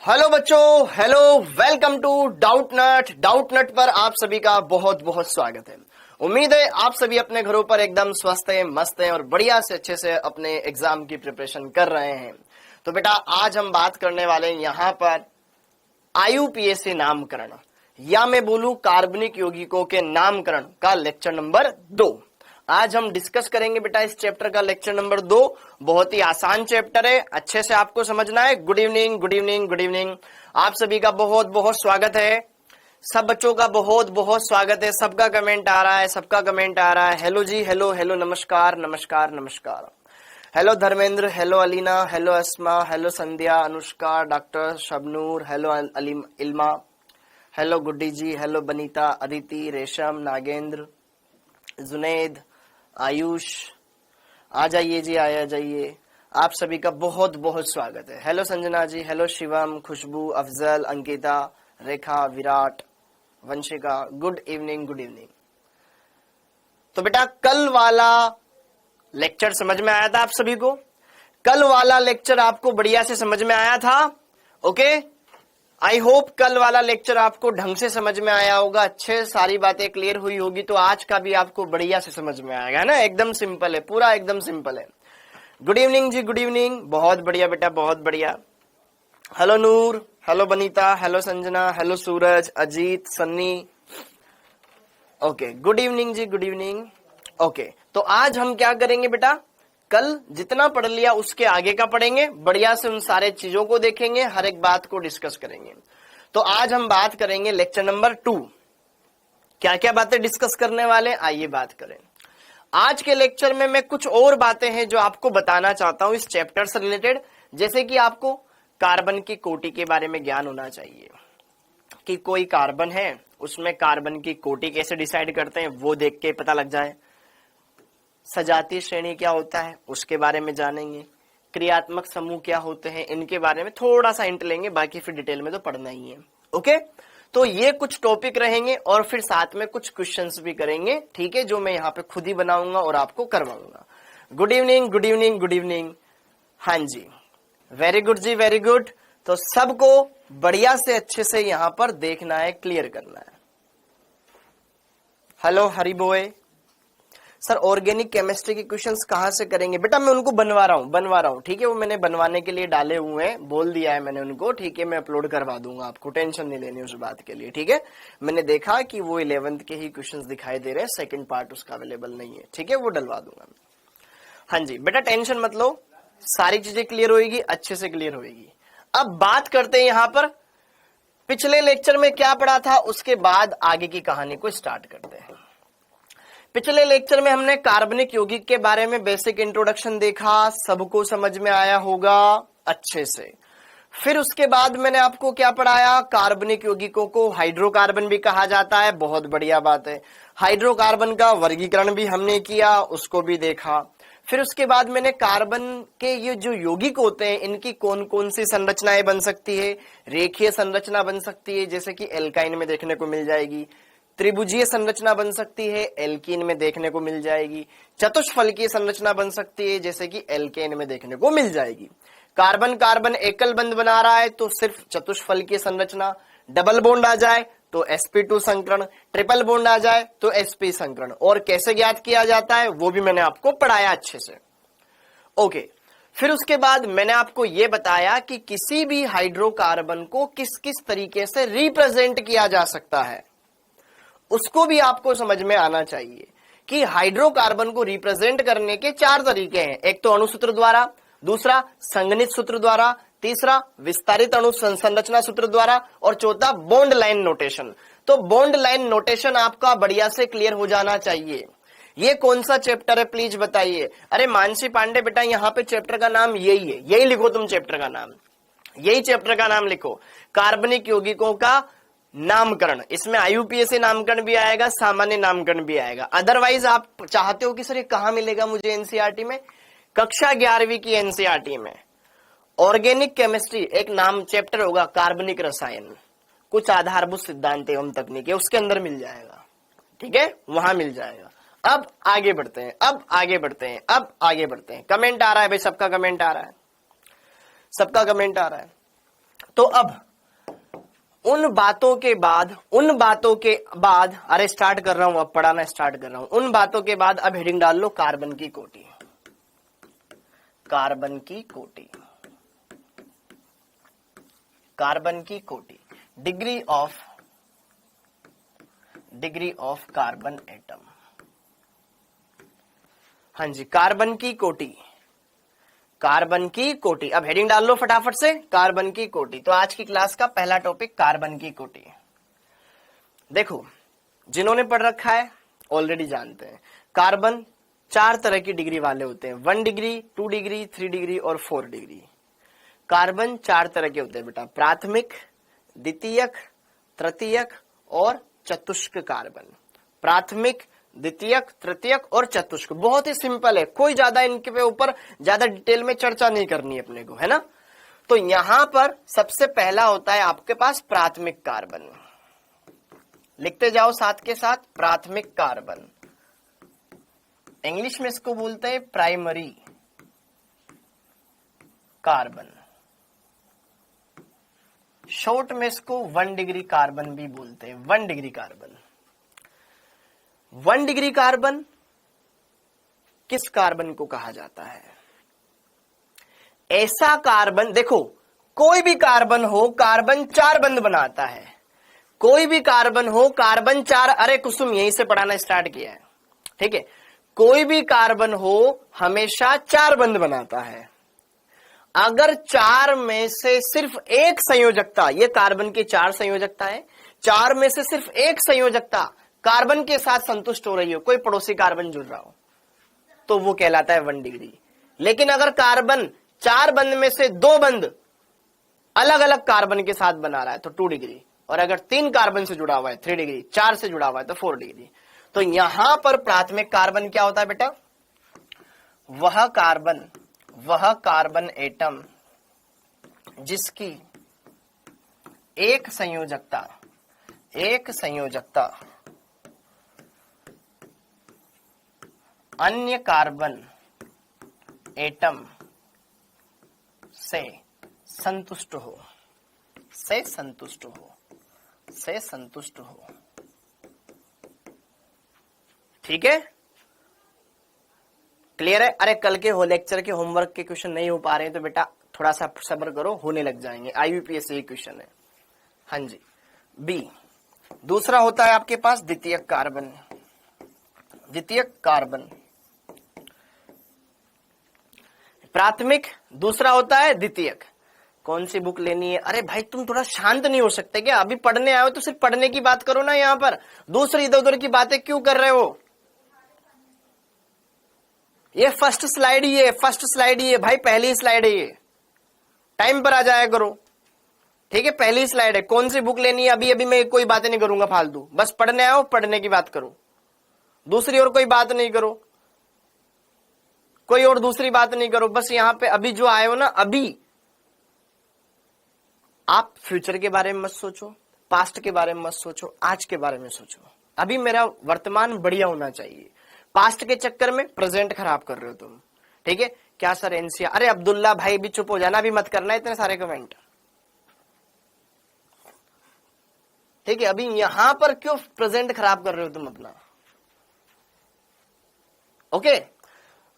Hello बच्चों, hello, welcome to doubt नट पर आप सभी का बहुत बहुत स्वागत है। उम्मीद है आप सभी अपने घरों पर एकदम स्वस्थ हैं, मस्त हैं और बढ़िया से अच्छे से अपने एग्जाम की प्रिपरेशन कर रहे हैं। तो बेटा आज हम बात करने वाले हैं यहाँ पर आईयूपीएसी नामकरण या मैं बोलूं कार्बनिक यौगिकों के नामकरण का लेक्चर नंबर 2। आज हम डिस्कस करेंगे बेटा इस चैप्टर का लेक्चर नंबर 2। बहुत ही आसान चैप्टर है, अच्छे से आपको समझना है। Good evening, good evening, good evening. आप सभी का बहुत बहुत स्वागत है। सब बच्चों का बहुत बहुत स्वागत है। सबका कमेंट आ रहा है, सबका कमेंट आ रहा है। हेलो जी, हेलो हेलो, नमस्कार नमस्कार नमस्कार। Hello Dharmendra, hello Alina, hello Asma, hello Sandhya, Anushka, doctor Shabnoor, hello Ilma, hello Guddi ji, hello Banita, Aditi, Resham, Nagendra, Junaid, Ayush, आ जाइए जी, आया जाइए। आप सभी का बहुत बहुत स्वागत है। Hello Sanjana ji, hello Shivam, Khushboo, Afzal, Ankita, Rekha, Virat, Vanshika, good evening, good evening. तो बेटा कल वाला लेक्चर समझ में आया था आप सभी को? कल वाला लेक्चर आपको बढ़िया से समझ में आया था? ओके, आई होप कल वाला लेक्चर आपको ढंग से समझ में आया होगा, अच्छे सारी बातें क्लियर हुई होगी। तो आज का भी आपको बढ़िया से समझ में आएगा ना, एकदम सिंपल है, पूरा एकदम सिंपल है। Good evening ji, good evening, बहुत बढ़िया बेटा, बहुत बढ़िया। Hello Noor, hello Banita, hello Sanjana, hello Suraj, Ajit, Sunny. Okay, good evening ji, good evening. Okay, तो आज हम क्या करेंगे बेटा, कल जितना पढ़ लिया उसके आगे का पढ़ेंगे, बढ़िया से उन सारे चीजों को देखेंगे, हर एक बात को डिस्कस करेंगे। तो आज हम बात करेंगे लेक्चर नंबर 2। क्या क्या बातें डिस्कस करने वाले, आइए बात करें। आज के लेक्चर में मैं कुछ और बातें हैं जो आपको बताना चाहता हूं इस चैप्टर से रिलेटेड। जैसे कि आपको कार्बन की कोटि के बारे में ज्ञान होना चाहिए कि कोई कार्बन है, उसमें कार्बन की कोटि कैसे डिसाइड करते हैं वो देख के पता लग जाए। सजातीय श्रेणी क्या होता है उसके बारे में जानेंगे। क्रियात्मक समूह क्या होते हैं इनके बारे में थोड़ा सा हिंट लेंगे, बाकी फिर डिटेल में तो पढ़ना ही है। ओके, तो ये कुछ टॉपिक रहेंगे और फिर साथ में कुछ क्वेश्चंस भी करेंगे, ठीक है, जो मैं यहाँ पे खुद ही बनाऊंगा और आपको करवाऊंगा। Good evening, good evening, good evening. हाँ जी, वेरी गुड जी, वेरी गुड। तो सबको बढ़िया से अच्छे से यहाँ पर देखना है, क्लियर करना है। हेलो हरी बोए सर, ऑर्गेनिक केमिस्ट्री के क्वेश्चंस कहाँ से करेंगे? बेटा मैं उनको बनवा रहा हूँ, ठीक है, वो मैंने बनवाने के लिए डाले हुए हैं, बोल दिया है मैंने उनको, ठीक है, मैं अपलोड करवा दूंगा, आपको टेंशन नहीं लेनी उस बात के लिए, ठीक है। मैंने देखा कि वो 11th के ही क्वेश्चंस दिखाई दे रहे हैं, सेकंड पार्ट उसका अवेलेबल नहीं है, ठीक है, वो डलवा दूंगा। हाँ जी बेटा, टेंशन मत लो, सारी चीजें क्लियर होगी, अच्छे से क्लियर होगी। अब बात करते हैं यहाँ पर पिछले लेक्चर में क्या पढ़ा था, उसके बाद आगे की कहानी को स्टार्ट करते हैं। पिछले लेक्चर में हमने कार्बनिक यौगिक के बारे में बेसिक इंट्रोडक्शन देखा, सबको समझ में आया होगा अच्छे से। फिर उसके बाद मैंने आपको क्या पढ़ाया, कार्बनिक यौगिकों को हाइड्रोकार्बन भी कहा जाता है, बहुत बढ़िया बात है। हाइड्रोकार्बन का वर्गीकरण भी हमने किया, उसको भी देखा। फिर उसके बाद मैंने कार्बन के ये जो यौगिक होते हैं इनकी कौन कौन सी संरचनाएं बन सकती है। रेखीय संरचना बन सकती है, जैसे कि एल्काइन में देखने को मिल जाएगी। त्रिभुजीय संरचना बन सकती है, एल्कीन में देखने को मिल जाएगी। चतुष्फलकीय संरचना बन सकती है, जैसे कि एल्केन में देखने को मिल जाएगी। कार्बन कार्बन एकल बंध बना रहा है तो सिर्फ चतुष्फलकीय संरचना। डबल बॉन्ड आ जाए तो sp2 संकरण, ट्रिपल बॉन्ड आ जाए तो sp संकरण। और कैसे ज्ञात किया जाता है वो भी मैंने आपको पढ़ाया अच्छे से। ओके, फिर उसके बाद मैंने आपको यह बताया कि किसी भी हाइड्रोकार्बन को किस किस तरीके से रिप्रेजेंट किया जा सकता है, उसको भी आपको समझ में आना चाहिए कि हाइड्रोकार्बन को रिप्रेजेंट करने के 4 तरीके हैं। एक तो अणुसूत्र द्वारा, दूसरा संगणित सूत्र द्वारा, तीसरा विस्तारित अणु संरचना सूत्र द्वारा और चौथा बॉन्ड लाइन नोटेशन। तो बॉन्ड लाइन नोटेशन आपका बढ़िया से क्लियर हो जाना चाहिए। ये कौन सा चैप्टर है प्लीज बताइए? अरे मानसी पांडे बेटा, यहाँ पे चैप्टर का नाम यही है, यही लिखो तुम चैप्टर का नाम, यही चैप्टर का नाम लिखो, कार्बनिक यौगिकों का नामकरण। इसमें आईयूपीएसी नामकरण भी आएगा, सामान्य नामकरण भी आएगा। अदरवाइज आप चाहते हो कि सर ये कहां मिलेगा मुझे एनसीईआरटी में? कक्षा 11वीं की एनसीईआरटी में ऑर्गेनिक केमिस्ट्री एक नाम चैप्टर होगा, कार्बनिक रसायन, कुछ आधारभूत सिद्धांत एवं तकनीकें, उसके अंदर मिल जाएगा, ठीक है, वहां मिल जाएगा। अब आगे बढ़ते हैं, अब आगे बढ़ते हैं, अब आगे बढ़ते हैं। कमेंट आ रहा है भाई, सबका कमेंट आ रहा है, सबका कमेंट आ रहा है। तो अब उन बातों के बाद अरे स्टार्ट कर रहा हूं, अब पढ़ाना स्टार्ट कर रहा हूं। उन बातों के बाद अब हेडिंग डाल लो कार्बन की कोटि। कार्बन की कोटि, कार्बन की कोटि, डिग्री ऑफ कार्बन एटम। हाँ जी, कार्बन की कोटि, कार्बन की कोटि। अब हेडिंग डाल लो फटाफट से, कार्बन की कोटि। तो आज की क्लास का पहला टॉपिक कार्बन की कोटि। देखो, जिन्होंने पढ़ रखा है ऑलरेडी जानते हैं, कार्बन 4 तरह की डिग्री वाले होते हैं, 1 डिग्री, 2 डिग्री, 3 डिग्री और 4 डिग्री। कार्बन 4 तरह के होते हैं बेटा, प्राथमिक, द्वितीयक, तृतीयक और चतुष्क कार्बन। प्राथमिक, द्वितीयक, तृतीयक और चतुष्क। बहुत ही सिंपल है, कोई ज्यादा इनके ऊपर ज्यादा डिटेल में चर्चा नहीं करनी है अपने को, है ना। तो यहां पर सबसे पहला होता है आपके पास प्राथमिक कार्बन। लिखते जाओ साथ के साथ, प्राथमिक कार्बन। इंग्लिश में इसको बोलते हैं प्राइमरी कार्बन, शॉर्ट में इसको 1 डिग्री कार्बन भी बोलते हैं, 1 डिग्री कार्बन। 1 डिग्री कार्बन किस कार्बन को कहा जाता है? ऐसा कार्बन, देखो कोई भी कार्बन हो, कार्बन 4 बंध बनाता है। कोई भी कार्बन हो, कार्बन 4, अरे कुसुम यहीं से पढ़ाना स्टार्ट किया है, ठीक है। कोई भी कार्बन हो हमेशा 4 बंध बनाता है। अगर 4 में से सिर्फ एक संयोजकता, ये कार्बन की 4 संयोजकता है, 4 में से सिर्फ एक संयोजकता कार्बन के साथ संतुष्ट हो रही हो, कोई पड़ोसी कार्बन जुड़ रहा हो, तो वो कहलाता है 1 डिग्री। लेकिन अगर कार्बन 4 बंध में से 2 बंध अलग अलग कार्बन के साथ बना रहा है तो 2 डिग्री, और अगर 3 कार्बन से जुड़ा हुआ है 3 डिग्री, 4 से जुड़ा हुआ है तो 4 डिग्री। तो यहां पर प्राथमिक कार्बन क्या होता है बेटा? वह कार्बन एटम जिसकी एक संयोजकता अन्य कार्बन एटम से संतुष्ट हो, ठीक है, क्लियर है। अरे कल के हो लेक्चर के होमवर्क के क्वेश्चन नहीं हो पा रहे हैं तो बेटा थोड़ा सा सब्र करो, होने लग जाएंगे, IUPAC ही क्वेश्चन है। हाँ जी। बी, दूसरा होता है आपके पास द्वितीयक कार्बन। प्राथमिक, दूसरा होता है द्वितीयक। कौन सी बुक लेनी है? अरे भाई तुम थोड़ा शांत नहीं हो सकते क्या? अभी पढ़ने आए हो तो सिर्फ पढ़ने की बात करो ना, यहां पर दूसरी इधर उधर की बातें क्यों कर रहे हो? ये फर्स्ट स्लाइड ही है भाई, पहली स्लाइड है ये, टाइम पर आ जाया करो, ठीक है। पहली स्लाइड है, कौन सी बुक लेनी है? अभी मैं कोई बातें नहीं करूंगा फालतू, बस पढ़ने आओ, पढ़ने की बात करो, दूसरी और कोई बात नहीं करो, कोई और दूसरी बात नहीं करो, बस यहां पे अभी जो आए हो ना, अभी आप फ्यूचर के बारे में मत सोचो, पास्ट के बारे में मत सोचो, आज के बारे में सोचो। अभी मेरा वर्तमान बढ़िया होना चाहिए, पास्ट के चक्कर में प्रेजेंट खराब कर रहे हो तुम, ठीक है। क्या सर एनसीआर? अरे अब्दुल्ला भाई भी चुप हो जाना, अभी मत करना इतने सारे कमेंट, ठीक है। अभी यहां पर क्यों प्रेजेंट खराब कर रहे हो तुम अपना? ओके,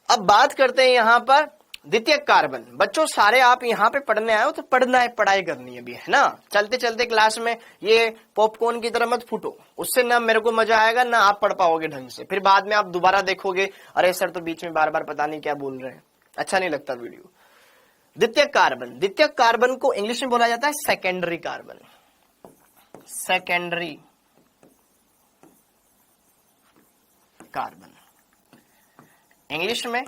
अब बात करते हैं यहां पर द्वितीयक कार्बन। बच्चों सारे आप यहां पे पढ़ने आए हो तो पढ़ना है, पढ़ाई करनी है भी, है ना। चलते चलते क्लास में ये पॉपकॉर्न की तरह मत फूटो, उससे ना मेरे को मजा आएगा ना आप पढ़ पाओगे ढंग से, फिर बाद में आप दोबारा देखोगे अरे सर तो बीच में बार बार पता नहीं क्या बोल रहे हैं, अच्छा नहीं लगता वीडियो। द्वितीयक कार्बन को इंग्लिश में बोला जाता है secondary carbon. Secondary carbon English में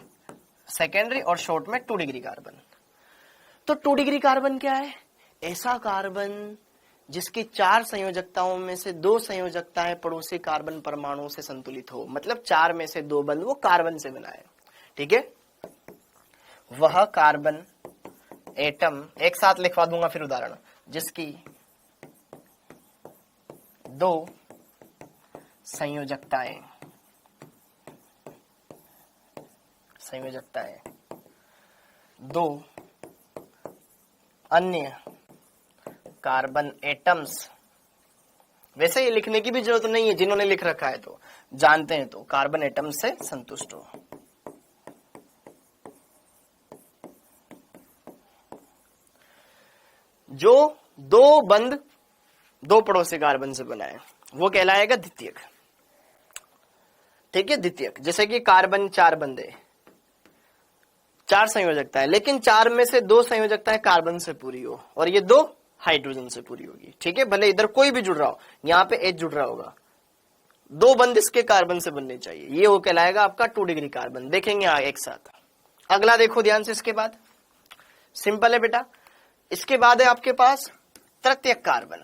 सेकेंडरी और शॉर्ट में 2 डिग्री कार्बन। तो 2 डिग्री कार्बन क्या है? ऐसा कार्बन जिसकी 4 संयोजकताओं में से 2 संयोजकताएं पड़ोसी कार्बन परमाणुओं से संतुलित हो, मतलब 4 में से 2 बंध वो कार्बन से बनाए, ठीक है। वह कार्बन एटम, एक साथ लिखवा दूंगा फिर उदाहरण, जिसकी 2 संयोजकताएं 2 अन्य कार्बन एटम्स, वैसे ये लिखने की भी जरूरत नहीं है, जिन्होंने लिख रखा है तो जानते हैं, तो कार्बन एटम से संतुष्ट हो। जो दो बंद दो पड़ोसी कार्बन से बना है वो कहलाएगा द्वितीयक। ठीक है, द्वितीयक। जैसे कि कार्बन 4 बंदे, 4 संयोजकता है, लेकिन 4 में से 2 संयोजकताएं कार्बन से पूरी हो और ये 2 हाइड्रोजन से पूरी होगी। ठीक है, भले इधर कोई भी जुड़ रहा हो, यहाँ पे H जुड़ रहा होगा, 2 बंद इसके कार्बन से बनने चाहिए, ये वो कहलाएगा आपका 2 डिग्री कार्बन। देखेंगे एक साथ। अगला देखो ध्यान से, इसके बाद सिंपल है बेटा, इसके बाद है आपके पास तृतीयक कार्बन।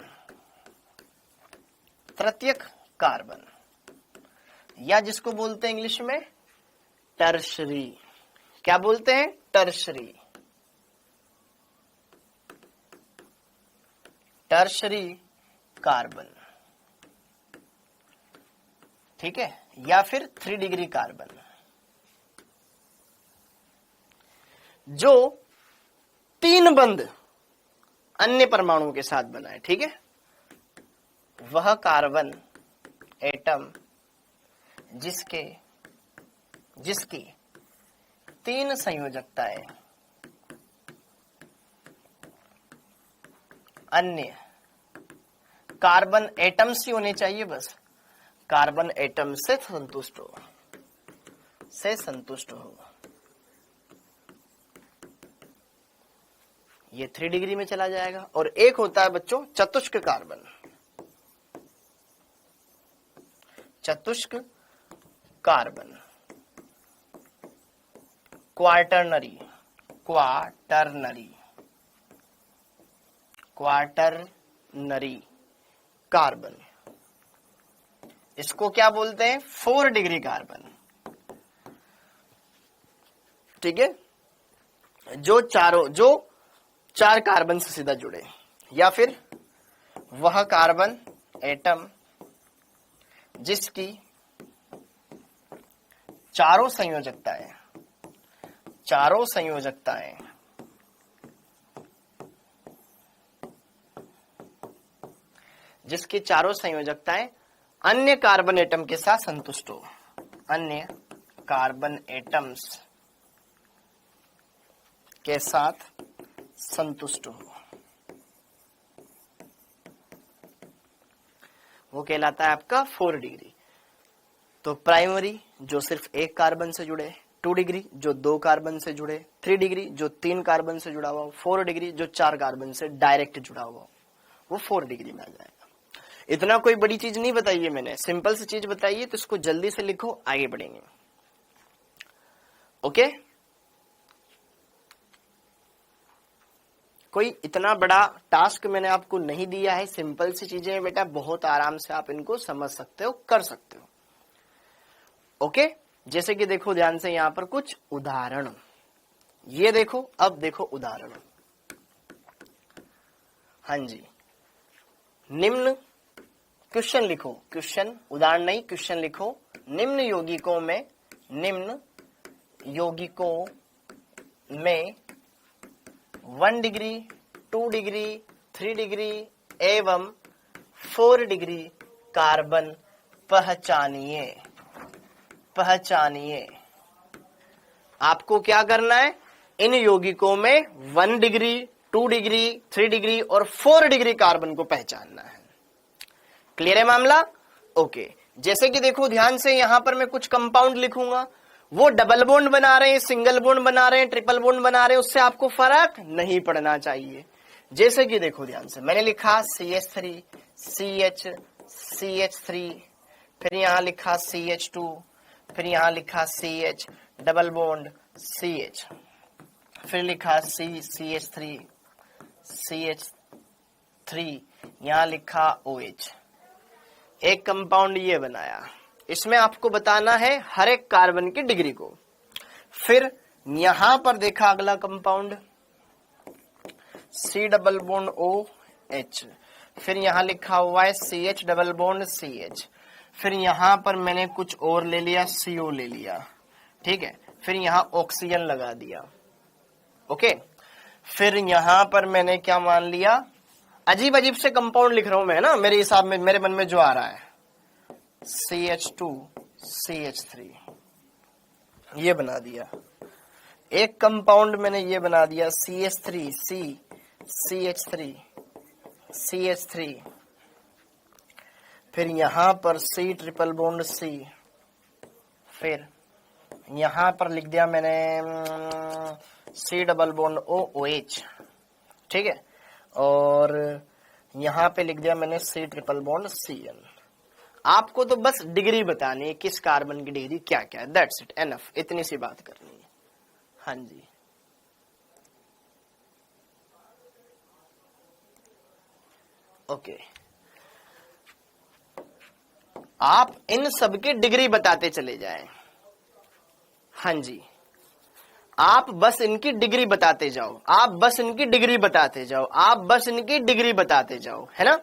तृतीयक कार्बन या जिसको बोलते हैं इंग्लिश में टर्शरी। क्या बोलते हैं? टर्शरी। Tertiary carbon. ठीक है, या फिर 3 डिग्री कार्बन, जो 3 बंद अन्य परमाणुओं के साथ बना है। ठीक है, वह कार्बन एटम जिसकी 3 संयोजकताएं अन्य कार्बन एटम्स ही होने चाहिए, बस कार्बन एटम से संतुष्ट हो, ये 3 डिग्री में चला जाएगा। और एक होता है बच्चों चतुष्क कार्बन। चतुष्क कार्बन, क्वार्टरनरी कार्बन। इसको क्या बोलते हैं? 4 डिग्री कार्बन। ठीक है, जो 4 कार्बन से सीधा जुड़े, या फिर वह कार्बन एटम जिसकी चारों संयोजकताएं अन्य कार्बन एटम के साथ संतुष्ट हो, अन्य कार्बन एटम्स के साथ संतुष्ट हो, वो कहलाता है आपका 4 डिग्री। तो प्राइमरी जो सिर्फ 1 कार्बन से जुड़े, 2 डिग्री जो 2 कार्बन से जुड़े, 3 डिग्री जो 3 कार्बन से जुड़ा हुआ, 4 डिग्री जो 4 कार्बन से डायरेक्ट जुड़ा हुआ, वो 4 डिग्री में आ जाएगा। इतना कोई बड़ी चीज नहीं बताई है मैंने, सिंपल सी चीज बताई है, तो इसको जल्दी से लिखो, आगे बढ़ेंगे। ओके, कोई इतना बड़ा टास्क मैंने आपको नहीं दिया है, सिंपल सी चीजें हैं बेटा, बहुत आराम से आप इनको समझ सकते हो, कर सकते हो। ओके, जैसे कि देखो ध्यान से यहां पर कुछ उदाहरण, ये देखो, अब देखो उदाहरण। हाँ जी, निम्न क्वेश्चन लिखो, क्वेश्चन उदाहरण नहीं, क्वेश्चन लिखो। निम्न यौगिकों में 1 डिग्री, 2 डिग्री, 3 डिग्री एवं 4 डिग्री कार्बन पहचानिए। आपको क्या करना है? इन यौगिकों में 1 डिग्री, 2 डिग्री, 3 डिग्री और 4 डिग्री कार्बन को पहचानना है। क्लियर है मामला? ओके, जैसे कि देखो ध्यान से, यहां पर मैं कुछ कंपाउंड लिखूंगा, वो डबल बॉन्ड बना रहे हैं, सिंगल बॉन्ड बना रहे हैं, ट्रिपल बॉन्ड बना रहे हैं, उससे आपको फर्क नहीं पड़ना चाहिए। जैसे कि देखो ध्यान से, मैंने लिखा CH3, CH3, फिर यहां लिखा CH2, फिर यहां लिखा CH, डबल बॉन्ड CH, फिर लिखा CH3, यहां लिखा OH। एक कंपाउंड ये बनाया, इसमें आपको बताना है हर एक कार्बन की डिग्री को। फिर यहां पर देखा अगला compound C double bond OH, फिर यहां लिखा हुआ है CH डबल बॉन्ड CH, फिर यहां पर मैंने कुछ और ले लिया, CO ले लिया, ठीक है, फिर यहां ऑक्सीजन लगा दिया। ओके, फिर यहां पर मैंने क्या मान लिया, अजीब अजीब से कंपाउंड लिख रहा हूं मैं, है ना, मेरे हिसाब में, मेरे मन में जो आ रहा है। CH2 CH3 ये बना दिया। एक कंपाउंड मैंने ये बना दिया CH3 C CH3 CH3। फिर यहां पर C ट्रिपल बॉन्ड C। फिर यहां पर लिख दिया मैंने C double bond O OH। ठीक है, और यहां पे लिख दिया मैंने C ट्रिपल बॉन्ड Cn। आपको तो बस डिग्री बतानी है, किस कार्बन की डिग्री क्या क्या है, दैट्स इट, एनफ, इतनी सी बात करनी है। हाँ जी, ओके। आप इन सबकी डिग्री बताते चले जाएं। हाँ जी, आप बस इनकी डिग्री बताते जाओ, आप बस इनकी डिग्री बताते जाओ, आप बस इनकी डिग्री बताते जाओ, है ना।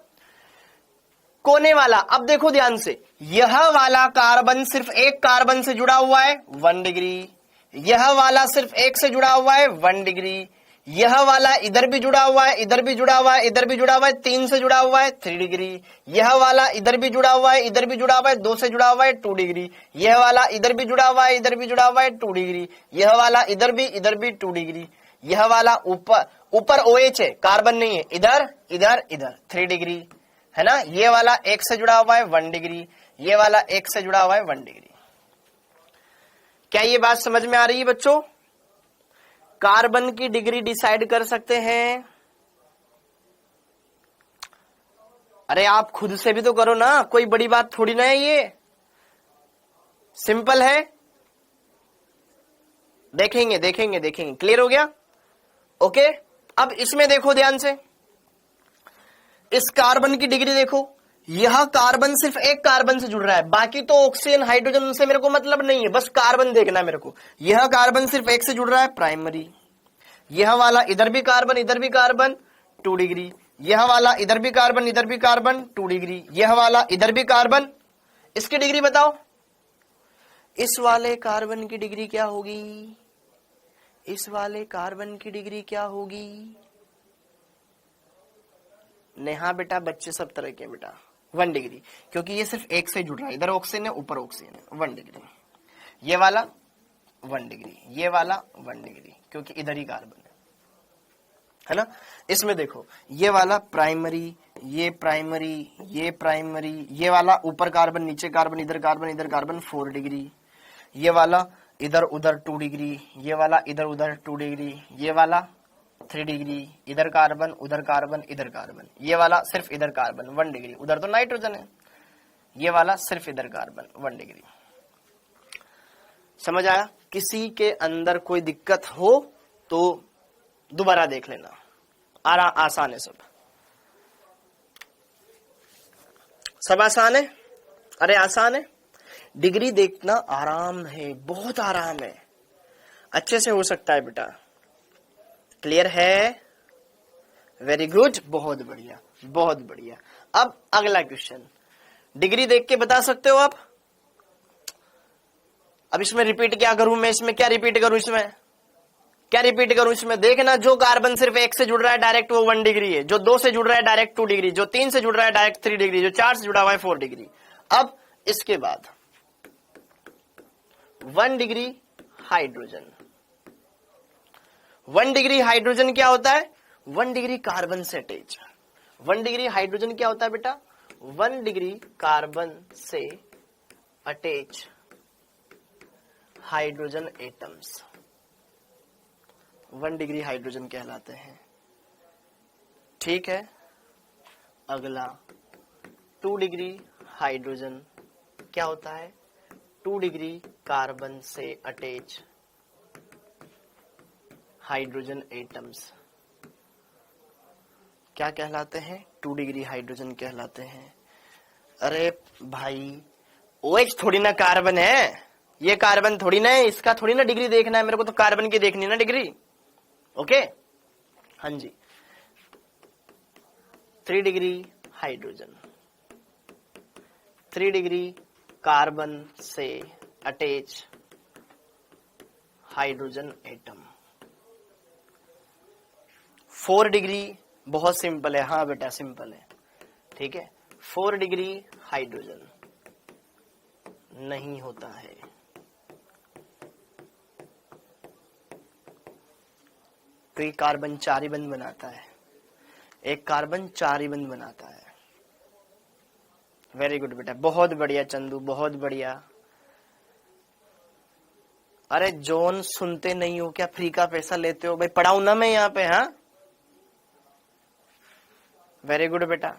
कोने वाला, अब देखो ध्यान से, यह वाला कार्बन सिर्फ एक कार्बन से जुड़ा हुआ है 1 डिग्री, यह वाला सिर्फ एक से जुड़ा हुआ है 1 डिग्री, यह वाला इधर भी जुड़ा हुआ है, इधर भी जुड़ा हुआ है, इधर भी जुड़ा हुआ है, 3 से जुड़ा हुआ है 3 डिग्री, यह वाला इधर भी जुड़ा हुआ है, इधर भी जुड़ा हुआ है, 2 से जुड़ा हुआ है 2 डिग्री, यह वाला इधर भी जुड़ा हुआ है, इधर भी जुड़ा हुआ है 2 डिग्री, यह वाला इधर भी 2 डिग्री, यह वाला ऊपर OH है, कार्बन नहीं है, इधर इधर इधर 3 डिग्री, है ना। ये वाला एक से जुड़ा हुआ है 1 डिग्री, ये वाला एक से जुड़ा हुआ है 1 डिग्री। क्या ये बात समझ में आ रही है बच्चों? कार्बन की डिग्री डिसाइड कर सकते हैं। अरे आप खुद से भी तो करो ना, कोई बड़ी बात थोड़ी ना है, ये सिंपल है। देखेंगे देखेंगे देखेंगे, क्लियर हो गया? ओके, अब इसमें देखो ध्यान से, इस कार्बन की डिग्री देखो, यह कार्बन सिर्फ एक कार्बन से जुड़ रहा है, बाकी तो ऑक्सीजन हाइड्रोजन से मेरे को मतलब नहीं है, बस कार्बन देखना है मेरे को। यह कार्बन सिर्फ एक से जुड़ रहा है, प्राइमरी। यह वाला इधर भी कार्बन 2 डिग्री, यह वाला इधर भी कार्बन 2 डिग्री, यह वाला इधर भी कार्बन, इसकी डिग्री बताओ। इस वाले कार्बन की डिग्री क्या होगी? इस वाले कार्बन की डिग्री क्या होगी? नेहा बेटा, बच्चे सब तरह के बेटा, 1 डिग्री, क्योंकि ये सिर्फ एक से जुड़ रहा है, इधर ऑक्सीजन है, ऊपर ऑक्सीजन है, 1 डिग्री। ये वाला 1 डिग्री, ये वाला 1 डिग्री, क्योंकि इधर ही कार्बन है ना। इसमें देखो, ये वाला प्राइमरी, ये प्राइमरी, ये प्राइमरी, ये वाला ऊपर कार्बन, नीचे कार्बन, इधर कार्बन 4 डिग्री, ये वाला इधर उधर 2 डिग्री, ये वाला इधर उधर 2 डिग्री, ये वाला 3 डिग्री, इधर कार्बन, उधर कार्बन, इधर कार्बन, ये वाला सिर्फ इधर कार्बन 1 डिग्री, उधर तो नाइट्रोजन है, ये वाला सिर्फ इधर कार्बन 1 डिग्री। समझ आया? किसी के अंदर कोई दिक्कत हो तो दोबारा देख लेना, आसान है, सब आसान है। अरे आसान है, डिग्री देखना आराम है, बहुत आराम है, अच्छे से हो सकता है बेटा। क्लियर है? वेरी गुड, बहुत बढ़िया बहुत बढ़िया। अब अगला क्वेश्चन, डिग्री देख के बता सकते हो आप। अब इसमें रिपीट क्या करूं मैं, इसमें क्या रिपीट करूं, इसमें क्या रिपीट करूं? इसमें देखना, जो कार्बन सिर्फ एक से जुड़ रहा है डायरेक्ट वो 1 डिग्री है, जो 2 से जुड़ रहा है डायरेक्ट 2 डिग्री, जो 3 से जुड़ रहा है डायरेक्ट 3 डिग्री, जो 4 से जुड़ा हुआ है 4 डिग्री। अब इसके बाद 1 डिग्री हाइड्रोजन, 1 डिग्री हाइड्रोजन क्या होता है? 1 डिग्री कार्बन से अटैच। 1 डिग्री हाइड्रोजन क्या होता है बेटा? 1 डिग्री कार्बन से attach hydrogen atoms 1 degree hydrogen कहलाते हैं। ठीक है, अगला 2 डिग्री हाइड्रोजन क्या होता है? 2 डिग्री कार्बन से अटैच हाइड्रोजन एटम्स क्या कहलाते हैं? 2 डिग्री हाइड्रोजन कहलाते हैं। अरे भाई, OH थोड़ी ना कार्बन है, ये कार्बन थोड़ी ना है, इसका थोड़ी ना डिग्री देखना है मेरे को, तो कार्बन की देखनी है ना डिग्री। ओके, हाँ जी, 3 डिग्री हाइड्रोजन, 3 डिग्री कार्बन से अटैच हाइड्रोजन एटम, 4 डिग्री बहुत सिंपल है, हाँ बेटा सिंपल है, ठीक है। 4 डिग्री हाइड्रोजन नहीं होता है, तो एक कार्बन 4 ही बंद बनाता है, एक कार्बन 4 ही बंद बनाता है। वेरी गुड बेटा, बहुत बढ़िया चंदू, बहुत बढ़िया। अरे जॉन सुनते नहीं हो क्या, फ्री का पैसा लेते हो भाई, पढ़ाऊं ना मैं यहाँ पे, हाँ। वेरी गुड बेटा,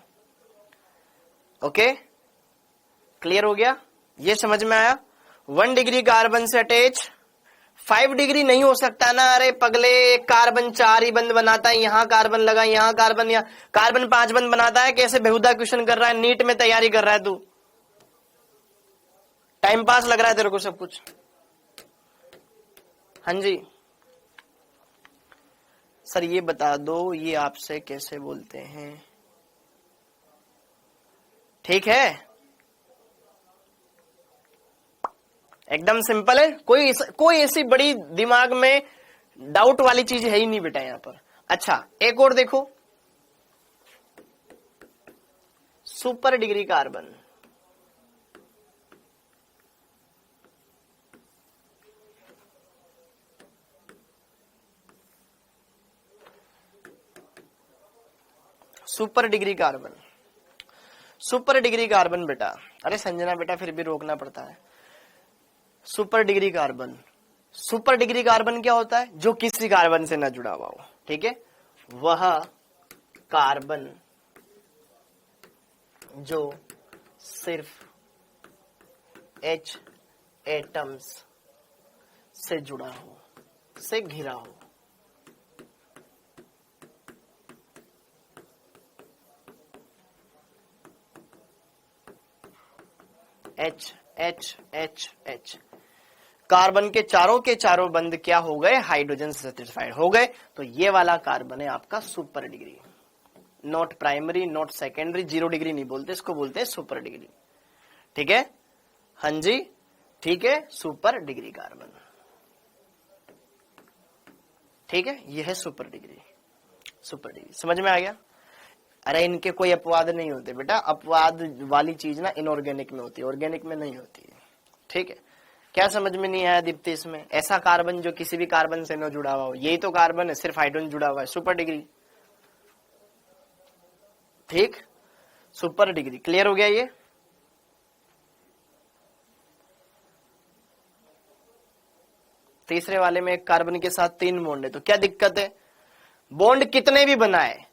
ओके क्लियर हो गया, ये समझ में आया। 1 डिग्री कार्बन से अटैच, 5 डिग्री नहीं हो सकता ना, अरे पगले, कार्बन 4 ही बंद बनाता है, यहाँ कार्बन लगा, यहाँ कार्बन, यहाँ कार्बन 5 बंद बनाता है। कैसे बेहुदा क्वेश्चन कर रहा है, नीट में तैयारी कर रहा है तू, टाइम पास लग रहा है तेरे को सब कुछ। हाँ जी सर, ये बता दो ये आपसे कैसे बोलते हैं, ठीक है, एकदम सिंपल है, कोई ऐसी बड़ी दिमाग में डाउट वाली चीज है ही नहीं बेटा यहां पर। अच्छा एक और देखो, super degree carbon, super degree carbon, super degree carbon बेटा, अरे संजना बेटा फिर भी रोकना पड़ता है। Super degree carbon, super degree carbon क्या होता है, जो किसी कार्बन से ना जुड़ा हुआ हो, ठीक है, वह कार्बन जो सिर्फ H एटम्स से जुड़ा हो, से घिरा हो। H H H H, carbon के चारों बंद क्या हो गए, हाइड्रोजन से सेटिस्फाइड हो गए, तो ये वाला कार्बन है आपका super degree, not primary not secondary, 0 degree नहीं बोलते इसको, बोलते हैं सुपर डिग्री, ठीक है। हाँ जी ठीक है, सुपर डिग्री कार्बन, ठीक है, ये है सुपर डिग्री, सुपर डिग्री समझ में आ गया। अरे इनके कोई अपवाद नहीं होते बेटा, अपवाद वाली चीज ना इनऑर्गेनिक में होती है, ऑर्गेनिक में नहीं होती है, ठीक है। क्या समझ में नहीं आया दीप्ति इसमें, ऐसा कार्बन जो किसी भी कार्बन से न जुड़ा हुआ हो, यही तो कार्बन है, सिर्फ हाइड्रोजन जुड़ा हुआ है, सुपर डिग्री, ठीक, सुपर डिग्री, क्लियर हो गया ये। तीसरे वाले में एक कार्बन के साथ 3 बॉन्ड है, तो क्या दिक्कत है, बॉन्ड कितने भी बनाए,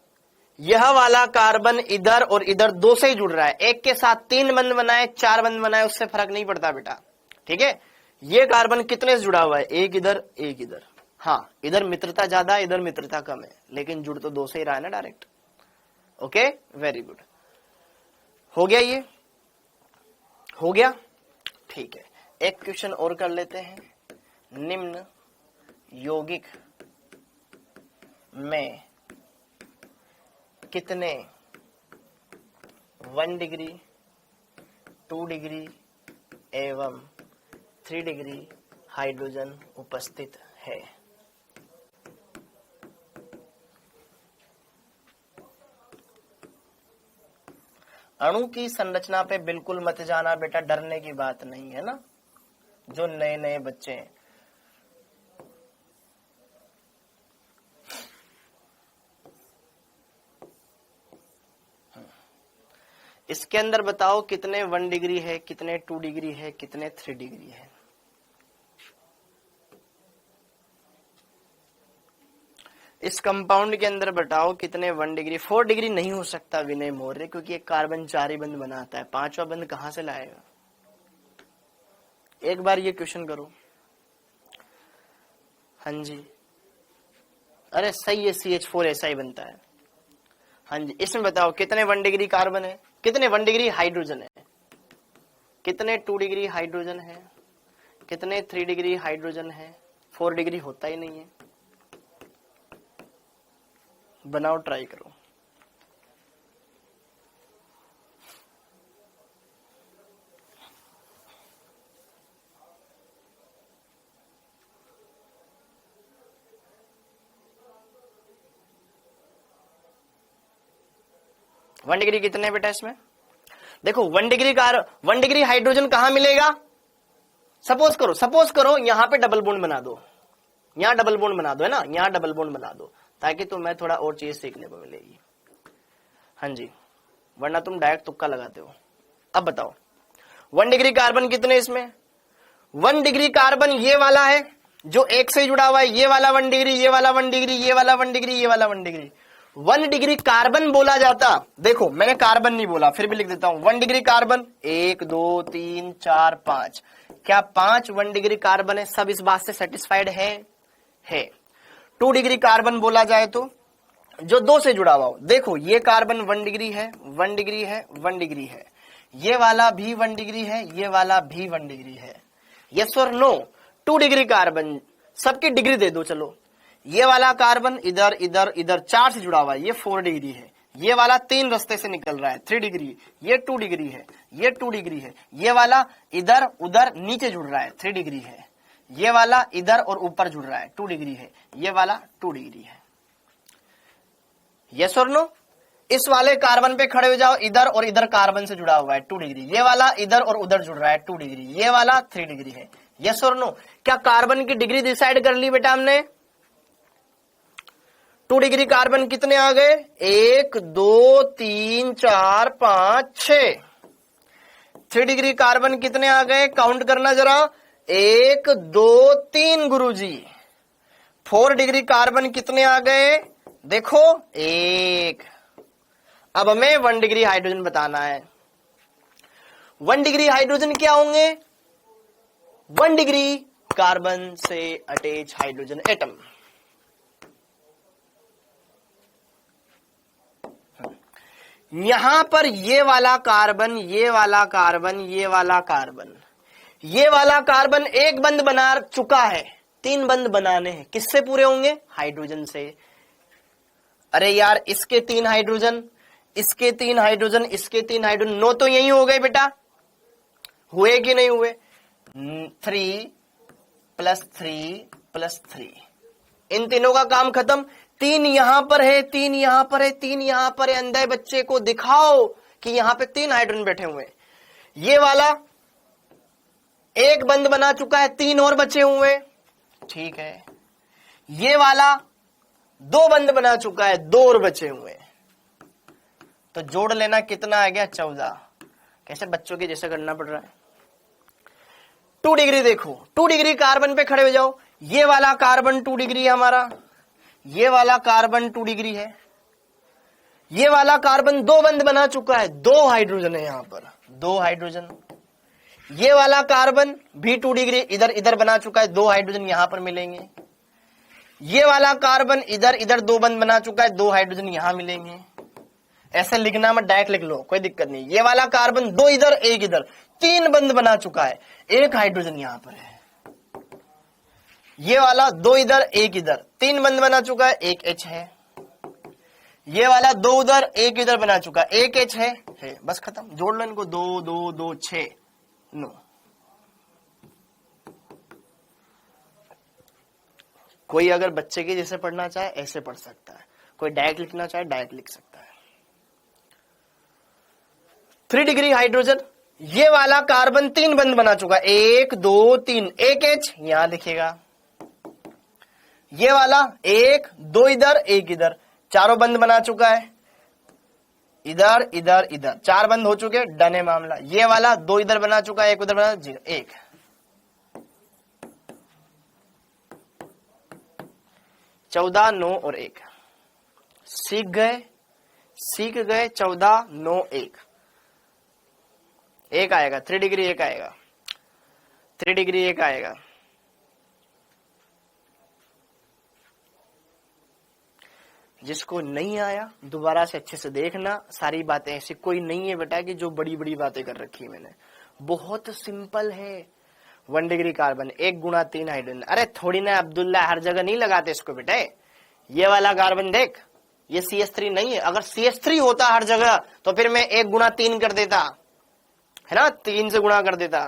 यह वाला कार्बन इधर और इधर 2 से ही जुड़ रहा है, एक के साथ 3 बंद बनाए 4 बंद बनाए उससे फर्क नहीं पड़ता बेटा, ठीक है। ये कार्बन कितने से जुड़ा हुआ है, एक इधर एक इधर, हाँ इधर मित्रता ज्यादा इधर मित्रता कम है, लेकिन जुड़ तो 2 से ही रहा है ना डायरेक्ट, ओके वेरी गुड, हो गया ये, हो गया, ठीक है। एक क्वेश्चन और कर लेते हैं, निम्न यौगिक में कितने 1 डिग्री 2 डिग्री एवं 3 डिग्री हाइड्रोजन उपस्थित है। अणु की संरचना पे बिल्कुल मत जाना बेटा, डरने की बात नहीं है ना, जो नए नए बच्चे हैं। इसके अंदर बताओ कितने 1 डिग्री है, कितने 2 डिग्री है, कितने 3 डिग्री है। इस कंपाउंड के अंदर बताओ कितने 1 डिग्री, 4 डिग्री नहीं हो सकता विनय मौर्य, क्योंकि एक कार्बन 4 ही बंद बनाता है, 5वां बंद कहां से लाएगा। एक बार ये क्वेश्चन करो, हाँ जी, अरे सही है, CH4 ऐसा ही बनता है। हाँ जी, इसमें बताओ कितने 1 डिग्री कार्बन है, कितने 1 डिग्री हाइड्रोजन है, कितने 2 डिग्री हाइड्रोजन है, कितने 3 डिग्री हाइड्रोजन है। 4 डिग्री होता ही नहीं है, बनाओ ट्राई करो। 1 डिग्री कितने बेटा इसमें? देखो 1 डिग्री हाइड्रोजन कहां मिलेगा? सपोज करो यहां पे डबल बॉन्ड बना दो, यहां डबल बॉन्ड बना दो, है ना, यहां डबल बॉन्ड बना दो, ताकि तुम्हें थोड़ा और चीज सीखने को मिलेगी। हाँ जी, वरना तुम डायरेक्ट तुक्का लगाते हो। अब बताओ 1 डिग्री कार्बन कितने इसमें? 1 डिग्री कार्बन ये वाला है जो एक से जुड़ा हुआ है, ये वाला 1 डिग्री, ये वाला 1 डिग्री, ये वाला 1 डिग्री, ये वाला 1 डिग्री। 1 डिग्री कार्बन बोला जाता, देखो मैंने कार्बन नहीं बोला, फिर भी लिख देता हूं 1 डिग्री कार्बन 1 2 3 4 5। क्या 5 1 डिग्री कार्बन है? सब इस बात से सेटिस्फाइड है। 2 डिग्री कार्बन बोला जाए तो जो 2 से जुड़ा हुआ हो, देखो ये कार्बन 1 डिग्री है, 1 डिग्री है, 1 डिग्री है, ये वाला भी 1 डिग्री है, ये वाला भी 1 डिग्री है। यस और नो? 2 डिग्री कार्बन, सबकी डिग्री दे दो चलो। ये वाला कार्बन इधर इधर इधर 4 से जुड़ा हुआ है, ये 4 डिग्री है। ये वाला 3 रास्ते से निकल रहा है, 3 डिग्री। ये 2 डिग्री है, ये 2 डिग्री है। ये वाला इधर उधर नीचे जुड़ रहा है, 3 डिग्री है। ये वाला इधर और ऊपर जुड़ रहा है, 2 डिग्री है। ये वाला 2 डिग्री है। यस और नो? इस वाले कार्बन पे खड़े हो जाओ, इधर और इधर कार्बन से जुड़ा हुआ है, 2 डिग्री। ये वाला इधर और उधर जुड़ रहा है, 2 डिग्री। ये वाला 3 डिग्री है। यस और नो? क्या कार्बन की डिग्री डिसाइड कर ली बेटा हमने? 2 डिग्री कार्बन कितने आ गए? 1 2 3 4 5 6। 3 डिग्री कार्बन कितने आ गए? काउंट करना जरा, 1 2 3 गुरुजी। 4 डिग्री कार्बन कितने आ गए? देखो 1। अब हमें 1 डिग्री हाइड्रोजन बताना है। 1 डिग्री हाइड्रोजन क्या होंगे? 1 डिग्री कार्बन से अटैच हाइड्रोजन एटम। यहां पर ये वाला कार्बन, ये वाला कार्बन, ये वाला कार्बन, ये वाला कार्बन एक बंध बना चुका है, 3 बंध बनाने हैं। किससे पूरे होंगे? हाइड्रोजन से। अरे यार, इसके 3 हाइड्रोजन, इसके 3 हाइड्रोजन, इसके 3 हाइड्रोजन, 9 तो यही हो गए बेटा। हुए कि नहीं हुए? 3 + 3 + 3, इन तीनों का काम खत्म। 3 यहां पर है, 3 यहां पर है, 3 यहां पर है। अंधे बच्चे को दिखाओ कि यहां पे 3 हाइड्रोजन बैठे हुए हैं। ये वाला एक बंध बना चुका है, 3 और बचे हुए, ठीक है। ये वाला 2 बंध बना चुका है, 2 और बचे हुए। तो जोड़ लेना, कितना आ गया? 14। कैसे बच्चों के जैसे करना पड़ रहा है। 2 डिग्री देखो, 2 डिग्री कार्बन पे खड़े हो जाओ। ये वाला कार्बन 2 डिग्री है हमारा, ये वाला कार्बन 2 डिग्री है। ये वाला कार्बन 2 बंध बना चुका है, 2 हाइड्रोजन है यहां पर, 2 हाइड्रोजन। ये वाला कार्बन भी 2 डिग्री इधर इधर बना चुका है, 2 हाइड्रोजन यहां पर मिलेंगे। ये वाला कार्बन इधर इधर 2 बंध बना चुका है, 2 हाइड्रोजन यहां मिलेंगे। ऐसे लिखना मत, डायरेक्ट लिख लो, कोई दिक्कत नहीं। ये वाला कार्बन 2 इधर 1 इधर, 3 बंध बना चुका है, 1 हाइड्रोजन यहां पर है। ये वाला 2 इधर 1 इधर, 3 बंध बना चुका है, 1 H है। ये वाला 2 उधर 1 इधर बना चुका है, 1 H है। बस खत्म, जोड़ लो इनको, 2 2 2 6 9। कोई अगर बच्चे के जैसे पढ़ना चाहे ऐसे पढ़ सकता है, कोई डायरेक्ट लिखना चाहे डायरेक्ट लिख सकता है। 3 डिग्री हाइड्रोजन, ये वाला कार्बन 3 बंध बना चुका है, 1 2 3, 1 H यहां लिखेगा। ये वाला 1 2 इधर 1 इधर, चारों बंध बना चुका है, इधर इधर इधर, 4 बंध हो चुके, डन है मामला। ये वाला 2 इधर बना चुका है, 1 उधर बना, 0 1। 14 9 और 1, सीख गए 14 9 1 आएगा। 3 डिग्री 1 आएगा, 3 डिग्री 1 आएगा। जिसको नहीं आया दोबारा से अच्छे से देखना, सारी बातें ऐसी कोई नहीं है बेटा कि जो बड़ी बड़ी बातें कर रखी है मैंने, बहुत सिंपल है। 1 डिग्री कार्बन 1 × 3 हाइड्रोजन। अरे थोड़ी ना अब्दुल्ला, हर जगह नहीं लगाते इसको बेटे। ये वाला कार्बन देख, ये CH3 नहीं है। अगर CH3 होता हर जगह तो फिर मैं 1 × 3 कर देता, है ना, 3 से गुणा कर देता।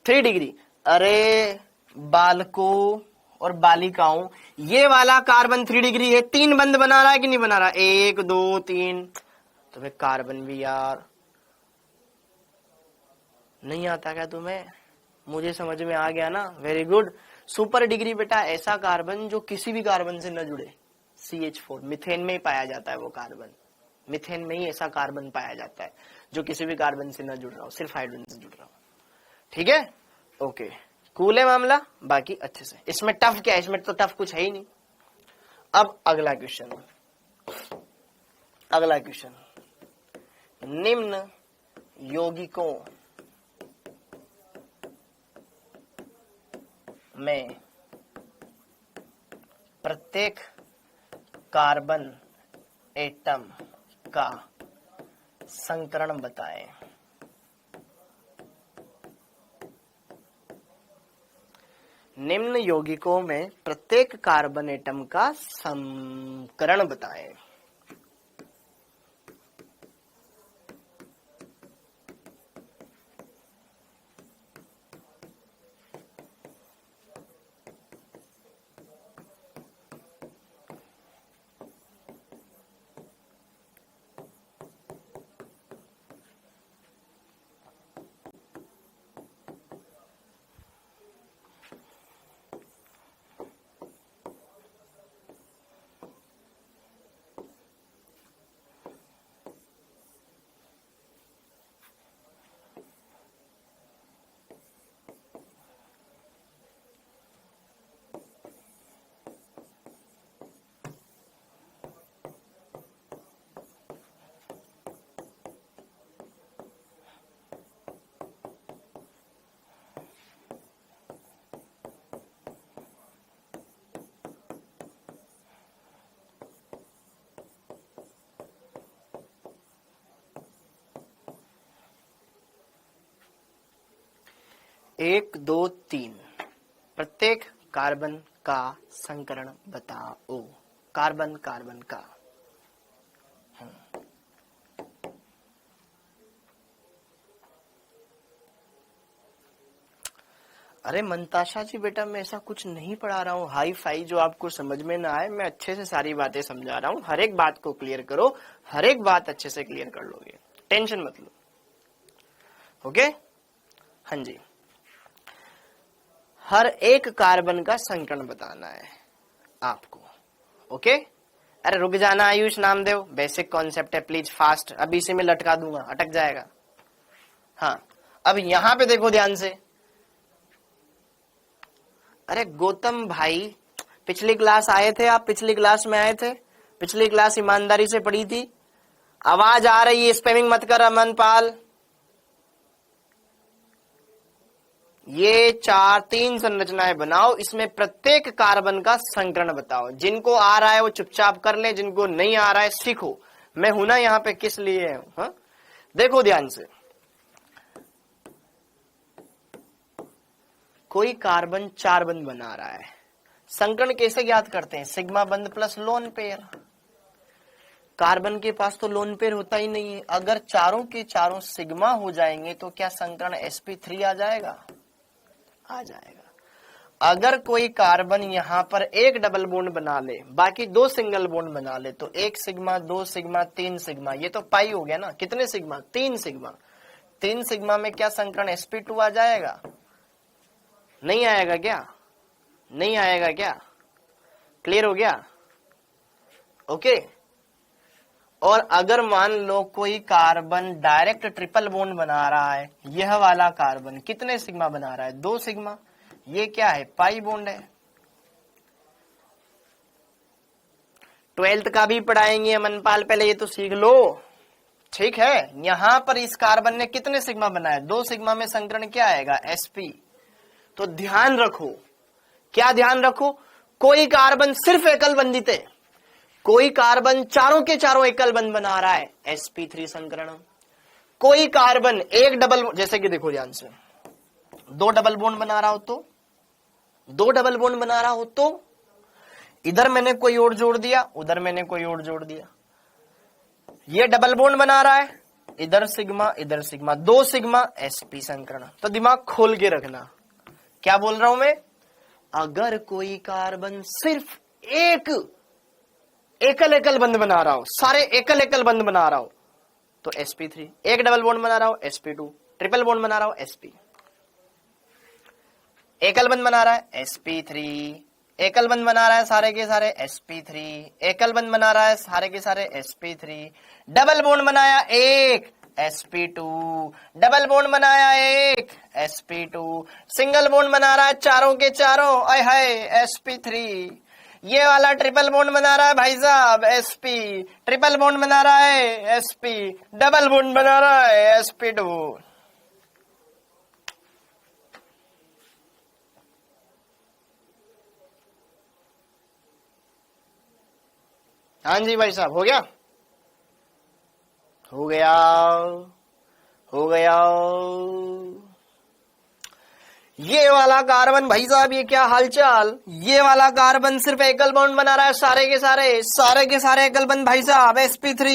3 डिग्री, अरे बालको और बालिकाओं। ये वाला कार्बन 3 डिग्री है, 3 बंध बना रहा है कि नहीं बना रहा? 1 2 3। तो फिर कार्बन भी यार नहीं आता क्या तुम्हें? मुझे समझ में आ गया ना, वेरी गुड। सुपर डिग्री बेटा ऐसा कार्बन जो किसी भी कार्बन से न जुड़े, CH4। मिथेन में ही पाया जाता है वो कार्बन, मिथेन में ही ऐसा कार्बन पाया जाता है जो किसी भी कार्बन से न जुड़ रहा हो, सिर्फ हाइड्रोजन से जुड़ रहा हो। ठीक है, ओके, कूल है मामला, बाकी अच्छे से। इसमें टफ क्या है? इसमें तो टफ कुछ है ही नहीं। अब अगला क्वेश्चन, अगला क्वेश्चन, निम्न यौगिकों में प्रत्येक कार्बन एटम का संकरण बताएं। निम्न यौगिकों में प्रत्येक कार्बन एटम का संकरण बताएं। एक दो तीन, प्रत्येक कार्बन का संकरण बताओ। कार्बन कार्बन का। अरे मंताशा जी बेटा, मैं ऐसा कुछ नहीं पढ़ा रहा हूँ हाई फाई जो आपको समझ में ना आए। मैं अच्छे से सारी बातें समझा रहा हूँ। हर एक बात को क्लियर करो, हर एक बात अच्छे से क्लियर कर लोगे, टेंशन मत लो। ओके, हाँ जी। हर एक कार्बन का संकरण बताना है आपको। ओके, अरे रुक जाना आयुष नामदेव, बेसिक कॉन्सेप्ट है, प्लीज फास्ट। अभी इसे मैं लटका दूंगा, अटक जाएगा। हाँ, अब यहां पे देखो ध्यान से। अरे गौतम भाई, पिछली क्लास आए थे आप? पिछली क्लास में आए थे? पिछली क्लास ईमानदारी से पढ़ी थी? आवाज आ रही है, स्पैमिंग मत कर अमन पाल। ये 3 संरचनाएं बनाओ, इसमें प्रत्येक कार्बन का संकरण बताओ। जिनको आ रहा है वो चुपचाप कर ले, जिनको नहीं आ रहा है सीखो। मैं हूं ना यहाँ पे, किस लिए हूं? हाँ? देखो ध्यान से, कोई कार्बन 4 बंध बना रहा है, संकरण कैसे ज्ञात करते हैं? सिग्मा बंध प्लस लोन पेयर। कार्बन के पास तो लोन पेयर होता ही नहीं है। अगर चारों के चारों सिग्मा हो जाएंगे तो क्या संकरण sp3 आ जाएगा? आ जाएगा। अगर कोई कार्बन यहां पर एक डबल बॉन्ड बना ले, बाकी 2 सिंगल बॉन्ड बना ले, तो 1 सिग्मा 2 सिग्मा 3 सिग्मा, ये तो पाई हो गया ना। कितने सिग्मा? 3 सिग्मा। 3 सिग्मा में क्या संकरण sp2 आ जाएगा? नहीं आएगा क्या? नहीं आएगा क्या? क्लियर हो गया? ओके। और अगर मान लो कोई कार्बन डायरेक्ट ट्रिपल बॉन्ड बना रहा है, यह वाला कार्बन कितने सिग्मा बना रहा है? 2 सिग्मा। ये क्या है? पाई बॉन्ड है। 12th का भी पढ़ाएंगे अमनपाल, पहले ये तो सीख लो, ठीक है। यहां पर इस कार्बन ने कितने सिग्मा बनाया? 2 सिग्मा में संकरण क्या आएगा? sp। तो ध्यान रखो, क्या ध्यान रखो? कोई कार्बन सिर्फ एकल बंधित है, कोई कार्बन चारों के चारों एकल बंध बना रहा है, sp3 संकरण। कोई कार्बन एक डबल, जैसे कि देखो ध्यान से, 2 डबल बॉन्ड बना रहा हो तो, 2 डबल बॉन्ड बना रहा हो तो इधर मैंने कोई और जोड़ दिया, उधर मैंने कोई और जोड़ दिया। ये डबल बॉन्ड बना रहा है, इधर सिग्मा इधर सिग्मा, 2 सिग्मा sp संकरण। तो दिमाग खोल के रखना, क्या बोल रहा हूं मैं? अगर कोई कार्बन सिर्फ एक एकल एकल बंध बना रहा हो, सारे एकल एकल बंध बना रहा हो, तो sp3। एक डबल बॉन्ड बना रहा हो sp2, ट्रिपल बॉन्ड बना रहा हो sp, एकल बंध बना रहा है sp3, एकल बंध बना रहा है सारे के सारे sp3, एकल बंध बना रहा है सारे के सारे sp3, डबल बॉन्ड बनाया एक sp2, डबल बॉन्ड बनाया एक sp2, सिंगल बॉन्ड बना रहा है चारों के चारों, आय हाय sp3, ये वाला ट्रिपल बॉन्ड बना रहा है भाई साहब sp, ट्रिपल बॉन्ड बना रहा है sp, डबल बॉन्ड बना रहा है sp2। हाँ जी भाई साहब, हो गया हो गया हो गया। ये वाला कार्बन भाई साहब, ये क्या हालचाल, ये वाला कार्बन सिर्फ एकल बॉन्ड बना रहा है सारे के सारे एकल बॉन्ड भाई साहब sp3,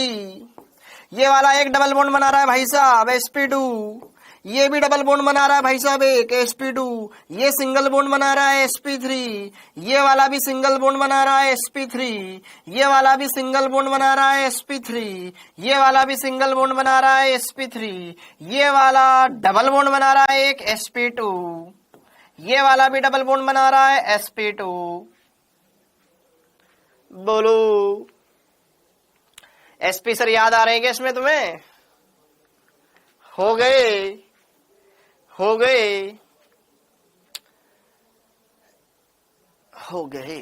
ये वाला एक डबल बॉन्ड बना रहा है भाई साहब sp2, ये भी डबल बॉन्ड बना रहा है भाई साहब एक sp2, ये सिंगल बॉन्ड बना रहा है sp3, ये वाला भी सिंगल बॉन्ड बना रहा है sp3, ये वाला भी सिंगल बॉन्ड बना रहा है sp3, ये वाला भी सिंगल बॉन्ड बना रहा है sp3, ये वाला डबल बॉन्ड बना रहा है एक sp2, ये वाला भी डबल बॉन्ड बना रहा है sp2। बोलो sp सर याद आ रहे हैं क्या इसमें तुम्हें? हो गए हो गए हो गए।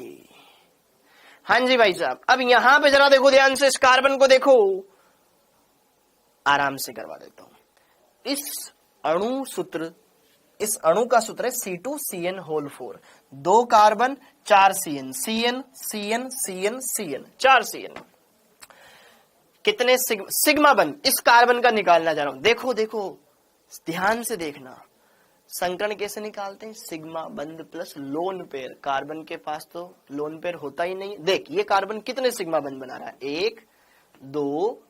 हाँ जी भाई साहब, अब यहां पे जरा देखो ध्यान से, इस कार्बन को देखो, आराम से करवा देता हूं। इस अणु का सूत्र है C2CN4, 2 carbon 4 CN, CN CN CN CN, 4 CN। कितने सिग्मा बंध इस कार्बन का निकालना जा रहा हूं। देखो देखो ध्यान से देखना, संकरण कैसे निकालते हैं, सिग्मा बंध प्लस लोन पेयर। कार्बन के पास तो लोन पेयर होता ही नहीं। देख ये कार्बन कितने सिग्मा बंध बना रहा है, 1 2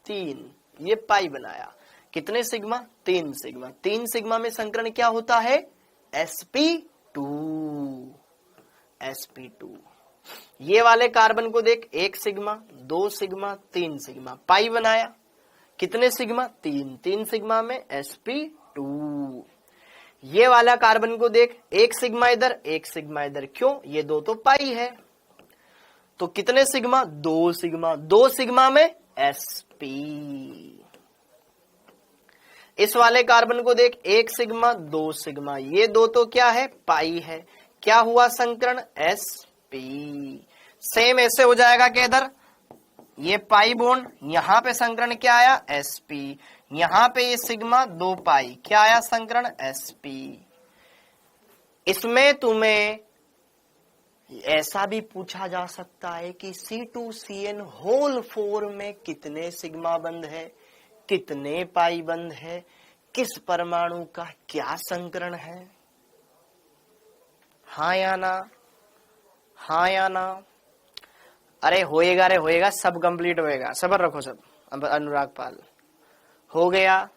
3, ये पाई बनाया, कितने सिग्मा, 3 सिग्मा। 3 सिग्मा में संकरण क्या होता है, sp2। ये वाले कार्बन को देख, 1 सिग्मा 2 सिग्मा 3 सिग्मा, पाई बनाया, कितने सिग्मा, 3। 3 सिग्मा में sp2। ये वाला कार्बन को देख, 1 सिग्मा इधर 1 सिग्मा इधर, क्यों, ये 2 तो पाई है, तो कितने सिग्मा, 2 सिग्मा। 2 सिग्मा में sp। इस वाले कार्बन को देख, 1 सिग्मा 2 सिग्मा, ये 2 तो क्या है, पाई है, क्या हुआ संकरण, sp। सेम ऐसे हो जाएगा कि इधर ये पाई बॉन्ड, यहां पे संकरण क्या आया, sp, यहां पे ये सिग्मा 2 पाई, क्या आया संकरण, sp। इसमें तुम्हें ऐसा भी पूछा जा सकता है कि C2CN4 में कितने सिग्मा बंध है, कितने पाई बंध है, किस परमाणु का क्या संकरण है, हाँ या ना, हाँ या ना। अरे होएगा, अरे होएगा, सब कंप्लीट होएगा, सबर रखो सब। अब अनुराग पाल, हो गया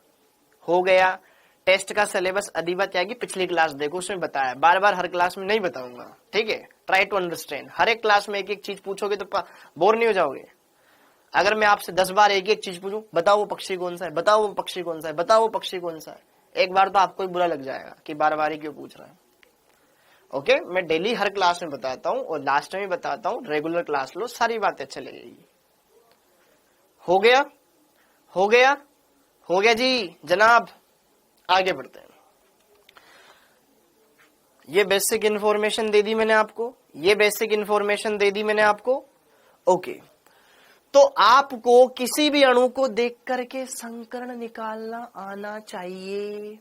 हो गया। टेस्ट का सिलेबस अधिवत आएगी, पिछली क्लास देखो, उसमें बताया, बार बार हर क्लास में नहीं बताऊंगा, ठीक है। ट्राई टू अंडरस्टैंड, हर एक क्लास में एक एक चीज पूछोगे तो बोर नहीं हो जाओगे। अगर मैं आपसे 10 बार एक एक चीज पूछूं, बताओ वो पक्षी कौन सा है, बताओ वो पक्षी कौन सा है, बताओ वो पक्षी कौन सा है, एक बार तो आपको ही बुरा लग जाएगा कि बार बार ही क्यों पूछ रहा है। ओके, मैं डेली हर क्लास में बताता हूं और लास्ट में बताता हूं, रेगुलर क्लास लो, सारी बातें अच्छी लगेगी। हो गया हो गया हो गया जी जनाब, आगे बढ़ते हैं। ये बेसिक इंफॉर्मेशन दे दी मैंने आपको, ये बेसिक इंफॉर्मेशन दे दी मैंने आपको। ओके, तो आपको किसी भी अणु को देख करके संकरण निकालना आना चाहिए।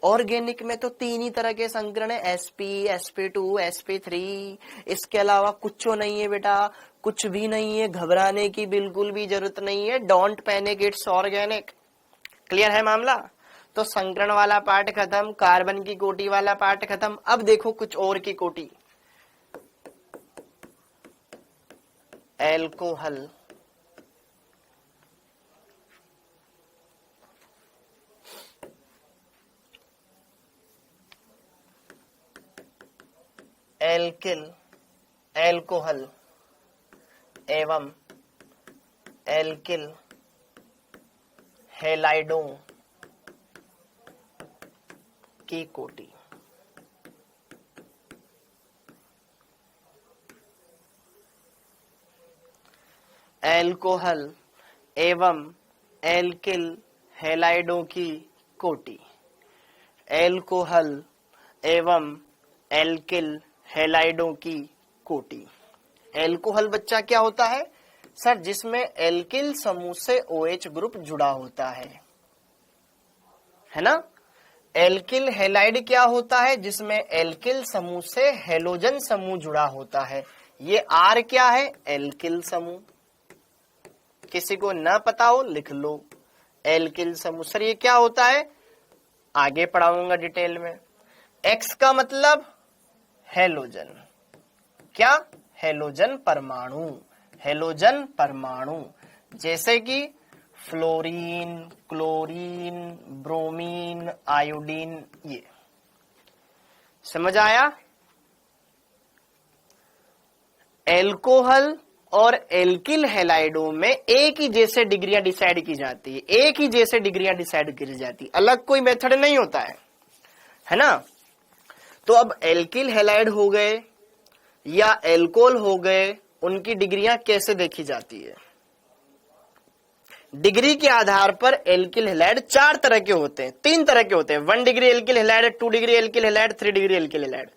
ऑर्गेनिक में तो 3 ही तरह के संकरण है, sp, sp2, sp3, इसके अलावा कुछ नहीं है बेटा, कुछ भी नहीं है, घबराने की बिल्कुल भी जरूरत नहीं है। Don't panic, it's organic. Clear है मामला? तो संकरण वाला पार्ट खत्म, कार्बन की कोटि वाला पार्ट खत्म। अब देखो कुछ और की कोटि, एल्कोहल। एल्किल एल्कोहल एवं एल्किल हैलाइडों की कोटि। एल्कोहल एवं एल्किल हैलाइडों की कोटि। एल्कोहल एवं एल्किल हैलाइडों की कोटि। एल्कोहल बच्चा क्या होता है सर? जिसमें एल्किल समूह से OH ग्रुप जुड़ा होता है ना। एल्किल हैलाइड क्या होता है? जिसमें एल्किल समूह से हेलोजन समूह जुड़ा होता है। ये R क्या है? एल्किल समूह। किसी को ना पता हो लिख लो, एल्किल समूह। सर ये क्या होता है? आगे पढ़ाऊंगा डिटेल में। X का मतलब हेलोजन। क्या? हेलोजन परमाणु। हेलोजन परमाणु जैसे कि फ्लोरीन, क्लोरीन, ब्रोमीन, आयोडीन। ये समझ आया? एल्कोहल और एल्किल हैलाइडों में एक ही जैसे डिग्रियां डिसाइड की जाती है, एक ही जैसे डिग्रियां डिसाइड की जाती है, अलग कोई मेथड नहीं होता है ना। तो अब एल्किल हैलाइड हो गए या एल्कोहल हो गए, उनकी डिग्रियां कैसे देखी जाती है? डिग्री के आधार पर एल्किल हैलाइड 4 तरह के होते हैं, 3 तरह के होते हैं। 1 degree alkyl halide, 2 degree alkyl halide, 3 degree alkyl halide.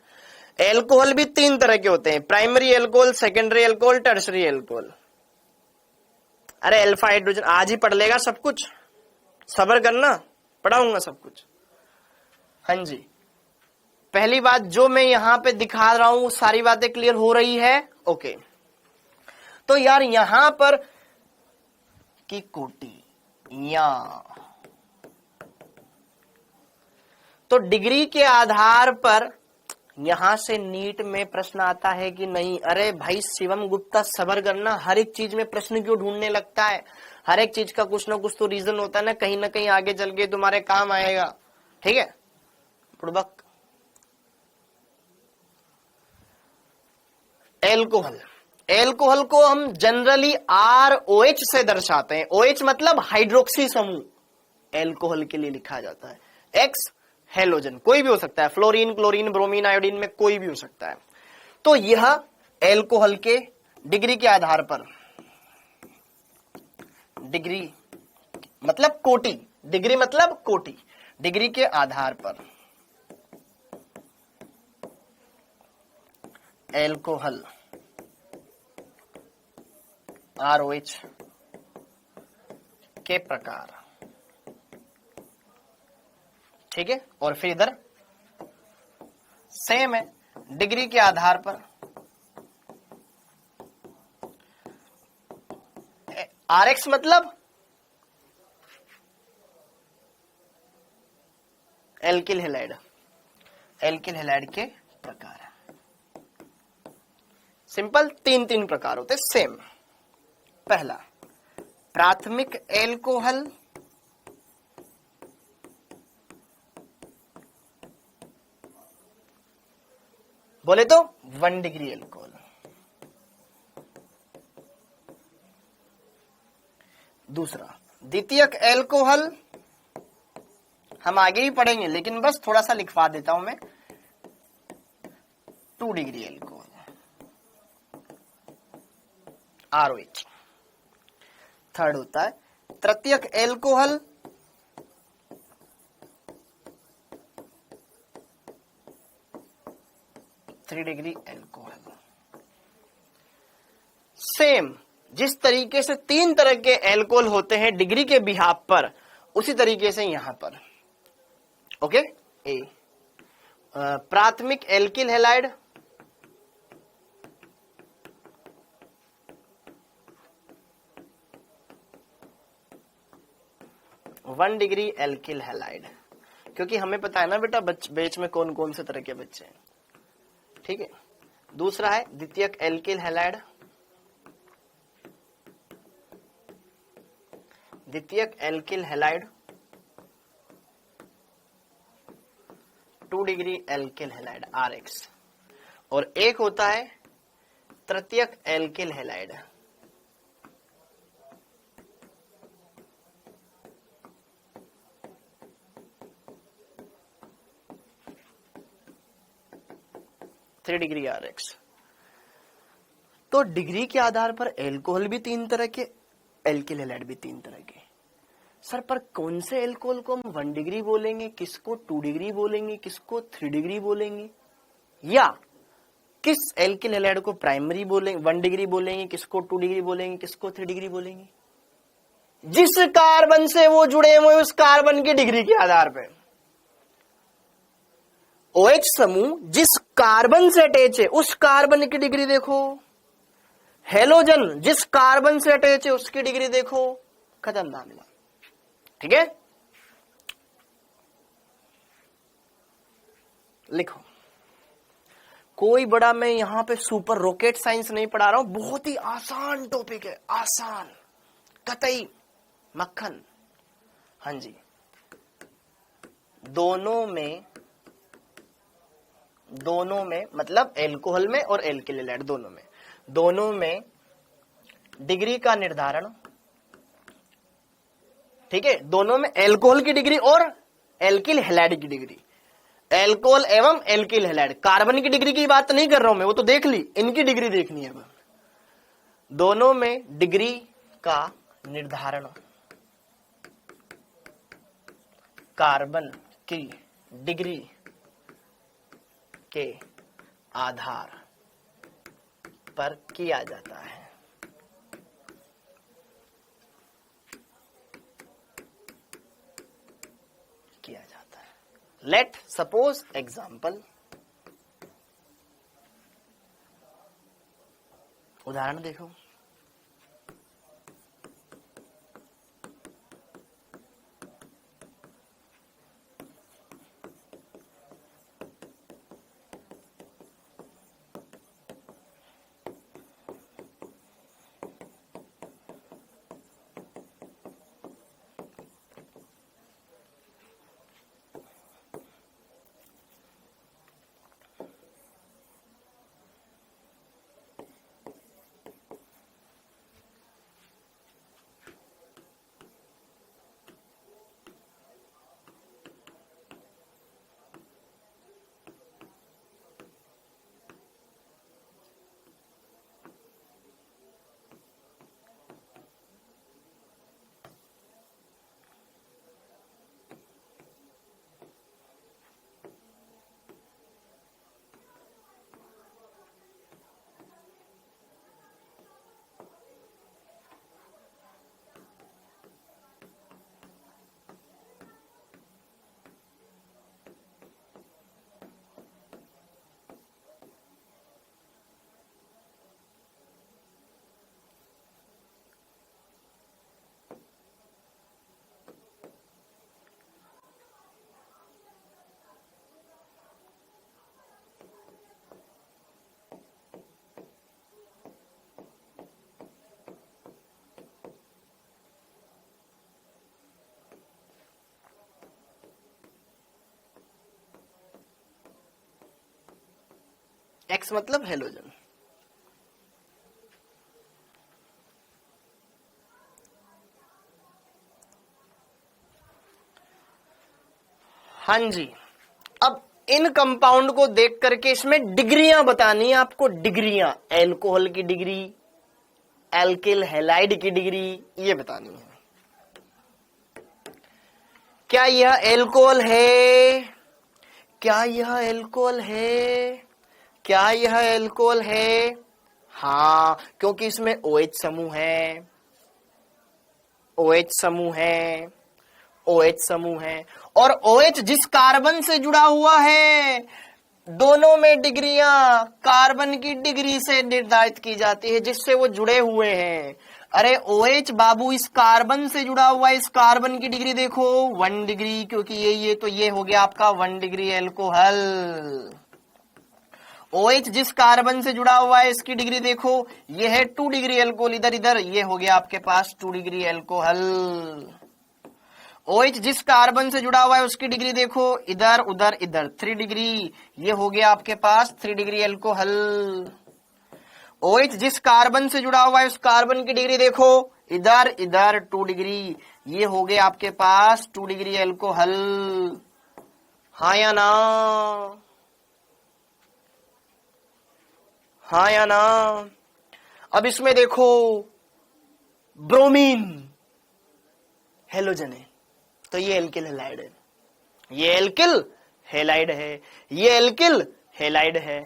Alcohol भी 3 तरह के होते हैं, primary alcohol, secondary alcohol, tertiary alcohol. अरे अल्फा हाइड्रोजन आज ही पढ़ लेगा सब कुछ, सब्र करना, पढ़ाऊंगा सब कुछ। हाँ जी, पहली बात जो मैं यहां पे दिखा रहा हूं सारी बातें क्लियर हो रही है? ओके। तो यार यहां पर की कोटि या तो डिग्री के आधार पर यहां से नीट में प्रश्न आता है कि नहीं? अरे भाई शिवम गुप्ता सबर करना, हर एक चीज में प्रश्न क्यों ढूंढने लगता है? हर एक चीज का कुछ ना कुछ तो रीजन होता है ना कहीं आगे चल के तुम्हारे काम आएगा। ठीक है बुड़बक। एल्कोहल, एल्कोहल को हम जनरली ROH से दर्शाते हैं। OH मतलब हाइड्रोक्सी समूह एल्कोहल के लिए लिखा जाता है। X हेलोजन कोई भी हो सकता है, फ्लोरीन, क्लोरीन, ब्रोमीन, आयोडीन में कोई भी हो सकता है। तो यह एल्कोहल के डिग्री के आधार पर, डिग्री मतलब कोटि, डिग्री मतलब कोटि, डिग्री के आधार पर एल्कोहल ROH के प्रकार। ठीक है, और फिर इधर सेम है, डिग्री के आधार पर RX मतलब एल्किल हैलाइड, एल्किल हैलाइड के प्रकार। सिंपल 3 प्रकार होते सेम। पहला प्राथमिक एल्कोहल, बोले तो 1 डिग्री एल्कोहल। दूसरा द्वितीयक एल्कोहल, हम आगे ही पढ़ेंगे लेकिन बस थोड़ा सा लिखवा देता हूं मैं, 2 डिग्री एल्कोहल ROH। थर्ड होता है तृतीयक alcohol, three degree alcohol. Same जिस तरीके से 3 तरह के एल्कोहल होते हैं डिग्री के बिहाफ पर, उसी तरीके से यहां पर। ओके। ए प्राथमिक alkyl halide, one degree alkyl halide, क्योंकि हमें पता है ना बेटा बैच में कौन कौन से तरह के बच्चे हैं। ठीक है। दूसरा है द्वितीयक एल्किल हैलाइड, द्वितीयक alkyl halide, 2 degree alkyl halide RX। और एक होता है तृतीयक alkyl halide. Three degree RX। तो डिग्री के आधार पर एल्कोहल भी 3 तरह के, एल्किल हैलाइड भी 3 तरह के। सर पर कौन से एल्कोहल को हम 1 डिग्री बोलेंगे, किसको 2 डिग्री बोलेंगे, किसको 3 डिग्री बोलेंगे, या किस एल्किल हैलाइड को प्राइमरी बोलेंगे 1 डिग्री बोलेंगे, किसको 2 डिग्री बोलेंगे, किसको 3 डिग्री बोलेंगे? जिस कार्बन से वो जुड़े हुए उस कार्बन की डिग्री के आधार पर। OH समूह जिस कार्बन से अटैच है उस कार्बन की डिग्री देखो, हेलोजन जिस कार्बन से अटैच है उसकी डिग्री देखो, खत्म मामला। ठीक है, लिखो। कोई बड़ा मैं यहां पे सुपर रॉकेट साइंस नहीं पढ़ा रहा हूं, बहुत ही आसान टॉपिक है, आसान, कतई मक्खन। हाँ जी, दोनों में मतलब एल्कोहल में और एल्किल हैलाइड दोनों में डिग्री का निर्धारण, ठीक है, दोनों में एल्कोहल की डिग्री और एल्किल हैलाइड की डिग्री, एल्कोहल एवं एल्किल हैलाइड। कार्बन की डिग्री की बात नहीं कर रहा हूं मैं, वो तो देख ली, इनकी डिग्री देखनी है। दोनों में डिग्री का निर्धारण कार्बन की डिग्री के आधार पर किया जाता है। लेट सपोज एग्जाम्पल, उदाहरण देखो। एक्स मतलब हेलोजन। हाँ जी, अब इन कंपाउंड को देख करके इसमें डिग्रियां बतानी है आपको, डिग्रियां, एल्कोहल की डिग्री, एल्किल हैलाइड की डिग्री, ये बतानी है। क्या यह एल्कोहल है, क्या यह एल्कोहल है, क्या यह एल्कोहल है? हाँ, क्योंकि इसमें OH समूह है, OH समूह है, OH समूह है, और OH जिस कार्बन से जुड़ा हुआ है, दोनों में डिग्रियां कार्बन की डिग्री से निर्धारित की जाती है जिससे वो जुड़े हुए हैं। अरे OH बाबू इस कार्बन से जुड़ा हुआ है, इस कार्बन की डिग्री देखो 1 डिग्री, क्योंकि ये तो ये हो गया आपका 1 डिग्री एल्कोहल। OH जिस कार्बन से जुड़ा हुआ है इसकी डिग्री देखो, ये है 2 डिग्री एल्कोहल, इधर इधर ये हो गया आपके पास 2 डिग्री एल्कोहल। OH जिस कार्बन से जुड़ा हुआ है उसकी डिग्री देखो, इधर उधर इधर 3 डिग्री, ये हो गया आपके पास 3 डिग्री एल्कोहल। OH जिस कार्बन से जुड़ा हुआ है उस कार्बन की डिग्री देखो, इधर इधर 2 डिग्री, ये हो गया आपके पास 2 डिग्री एल्कोहल। हाँ या ना, हाँ या ना। अब इसमें देखो ब्रोमीन हेलोजन है, तो ये एल्किल हैलाइड है, ये एल्किल हैलाइड है, ये एल्किल हैलाइड है।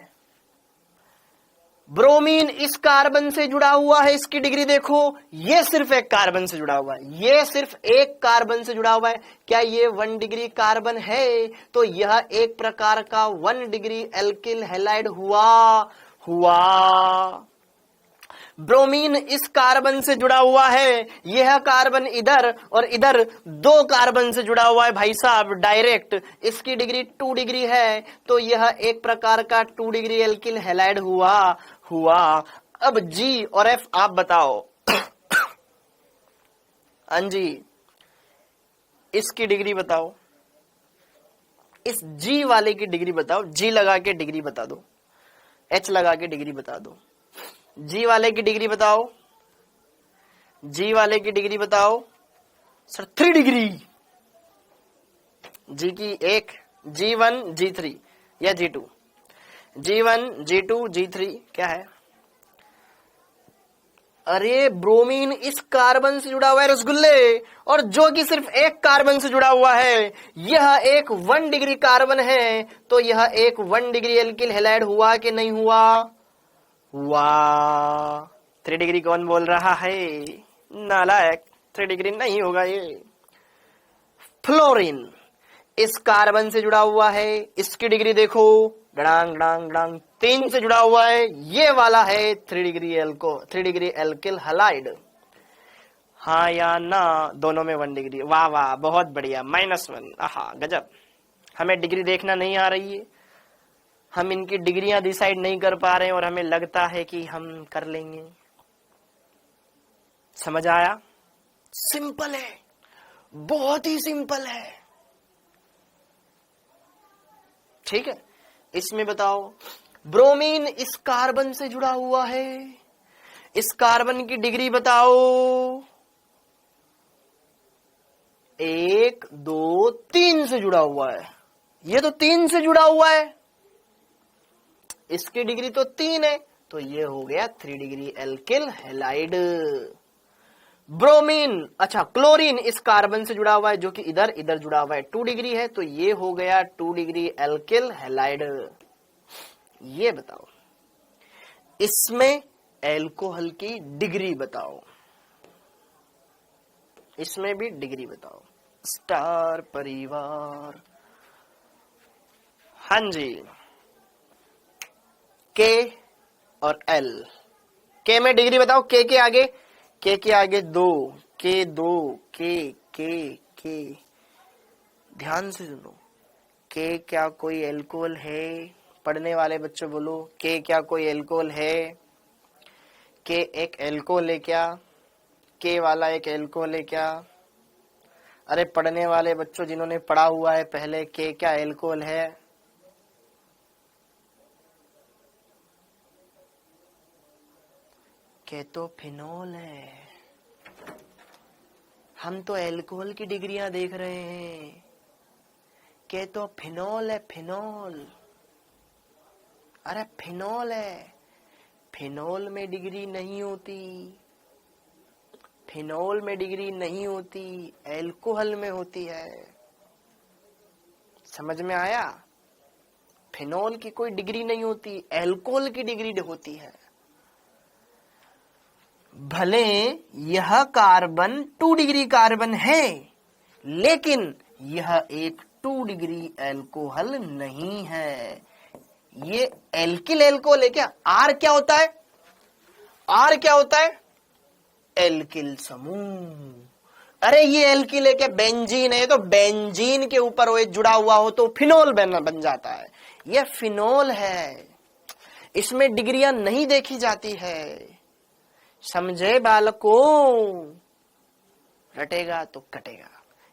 ब्रोमीन इस कार्बन से जुड़ा हुआ है, इसकी डिग्री देखो, ये सिर्फ एक कार्बन से जुड़ा हुआ है, ये सिर्फ एक कार्बन से जुड़ा हुआ है। क्या ये 1 डिग्री कार्बन है? तो यह एक प्रकार का 1 डिग्री एल्किल हैलाइड हुआ। ब्रोमीन इस कार्बन से जुड़ा हुआ है, यह कार्बन इधर और इधर 2 कार्बन से जुड़ा हुआ है भाई साहब डायरेक्ट, इसकी डिग्री 2 डिग्री है, तो यह एक प्रकार का 2 डिग्री एल्किल हैलाइड हुआ। अब G और F आप बताओ। हाँ जी, इसकी डिग्री बताओ, इस G वाले की डिग्री बताओ, G लगा के डिग्री बता दो, H लगा के डिग्री बता दो। G वाले की डिग्री बताओ, G वाले की डिग्री बताओ सर। 3 डिग्री G की 1, G1 G3 या G2, G1 G2 G3 क्या है? अरे ब्रोमीन इस कार्बन से जुड़ा हुआ है रसगुल्ले, और जो कि सिर्फ एक कार्बन से जुड़ा हुआ है, यह एक 1 डिग्री कार्बन है, तो यह एक 1 डिग्री एल्किल हैलाइड हुआ कि नहीं हुआ? हुआ। 3 डिग्री कौन बोल रहा है? नालायक, 3 डिग्री नहीं होगा ये। फ्लोरीन इस कार्बन से जुड़ा हुआ है, इसकी डिग्री देखो, डांग डांग डांग 3 से जुड़ा हुआ है, ये वाला है 3 डिग्री एल्किल हैलाइड। हाँ या ना? दोनों में 1 डिग्री। वाह वाह, बहुत बढ़िया, -1। आहा गजब। हमें डिग्री देखना नहीं आ रही है, हम इनकी डिग्रियां डिसाइड नहीं कर पा रहे हैं, और हमें लगता है कि हम कर लेंगे। समझ आया? सिंपल है, बहुत ही सिंपल है। ठीक है, इसमें बताओ ब्रोमीन इस कार्बन से जुड़ा हुआ है, इस कार्बन की डिग्री बताओ। 1 2 3 से जुड़ा हुआ है, ये तो 3 से जुड़ा हुआ है, इसकी डिग्री तो 3 है, तो ये हो गया 3 डिग्री एल्किल हैलाइड। ब्रोमीन, अच्छा क्लोरीन इस कार्बन से जुड़ा हुआ है, जो कि इधर इधर जुड़ा हुआ है, 2 डिग्री है, तो ये हो गया 2 डिग्री एल्किल हैलाइड। ये बताओ इसमें एल्कोहल की डिग्री बताओ, इसमें भी डिग्री बताओ। स्टार परिवार, हाँ जी, K और L। K में डिग्री बताओ, K के आगे 2, K। ध्यान से सुनो, K क्या कोई एल्कोहल है? पढ़ने वाले बच्चों बोलो, K क्या कोई एल्कोहल है? K एक एल्कोहल है क्या? K वाला एक एल्कोहल है क्या? अरे पढ़ने वाले बच्चों जिन्होंने पढ़ा हुआ है पहले, K क्या एल्कोहल है? K तो फिनोल है। हम तो एल्कोहल की डिग्रियां देख रहे हैं, K तो फिनोल है, फिनोल। अरे फिनोल है, फिनोल में डिग्री नहीं होती, फिनोल में डिग्री नहीं होती, एल्कोहल में होती है। समझ में आया? फिनोल की कोई डिग्री नहीं होती, एल्कोहल की डिग्री होती है। भले यह कार्बन 2 डिग्री कार्बन है, लेकिन यह एक 2 डिग्री एल्कोहल नहीं है, ये एल्किल एल्कोहल है। क्या R क्या होता है? R क्या होता है? एल्किल समूह। अरे ये एल्किल है क्या? बेंजीन है, तो बेंजीन के ऊपर वो जुड़ा हुआ हो तो फिनोल बन जाता है, ये फिनोल है। इसमें डिग्रियां नहीं देखी जाती है, समझे बालकों? रटेगा तो कटेगा।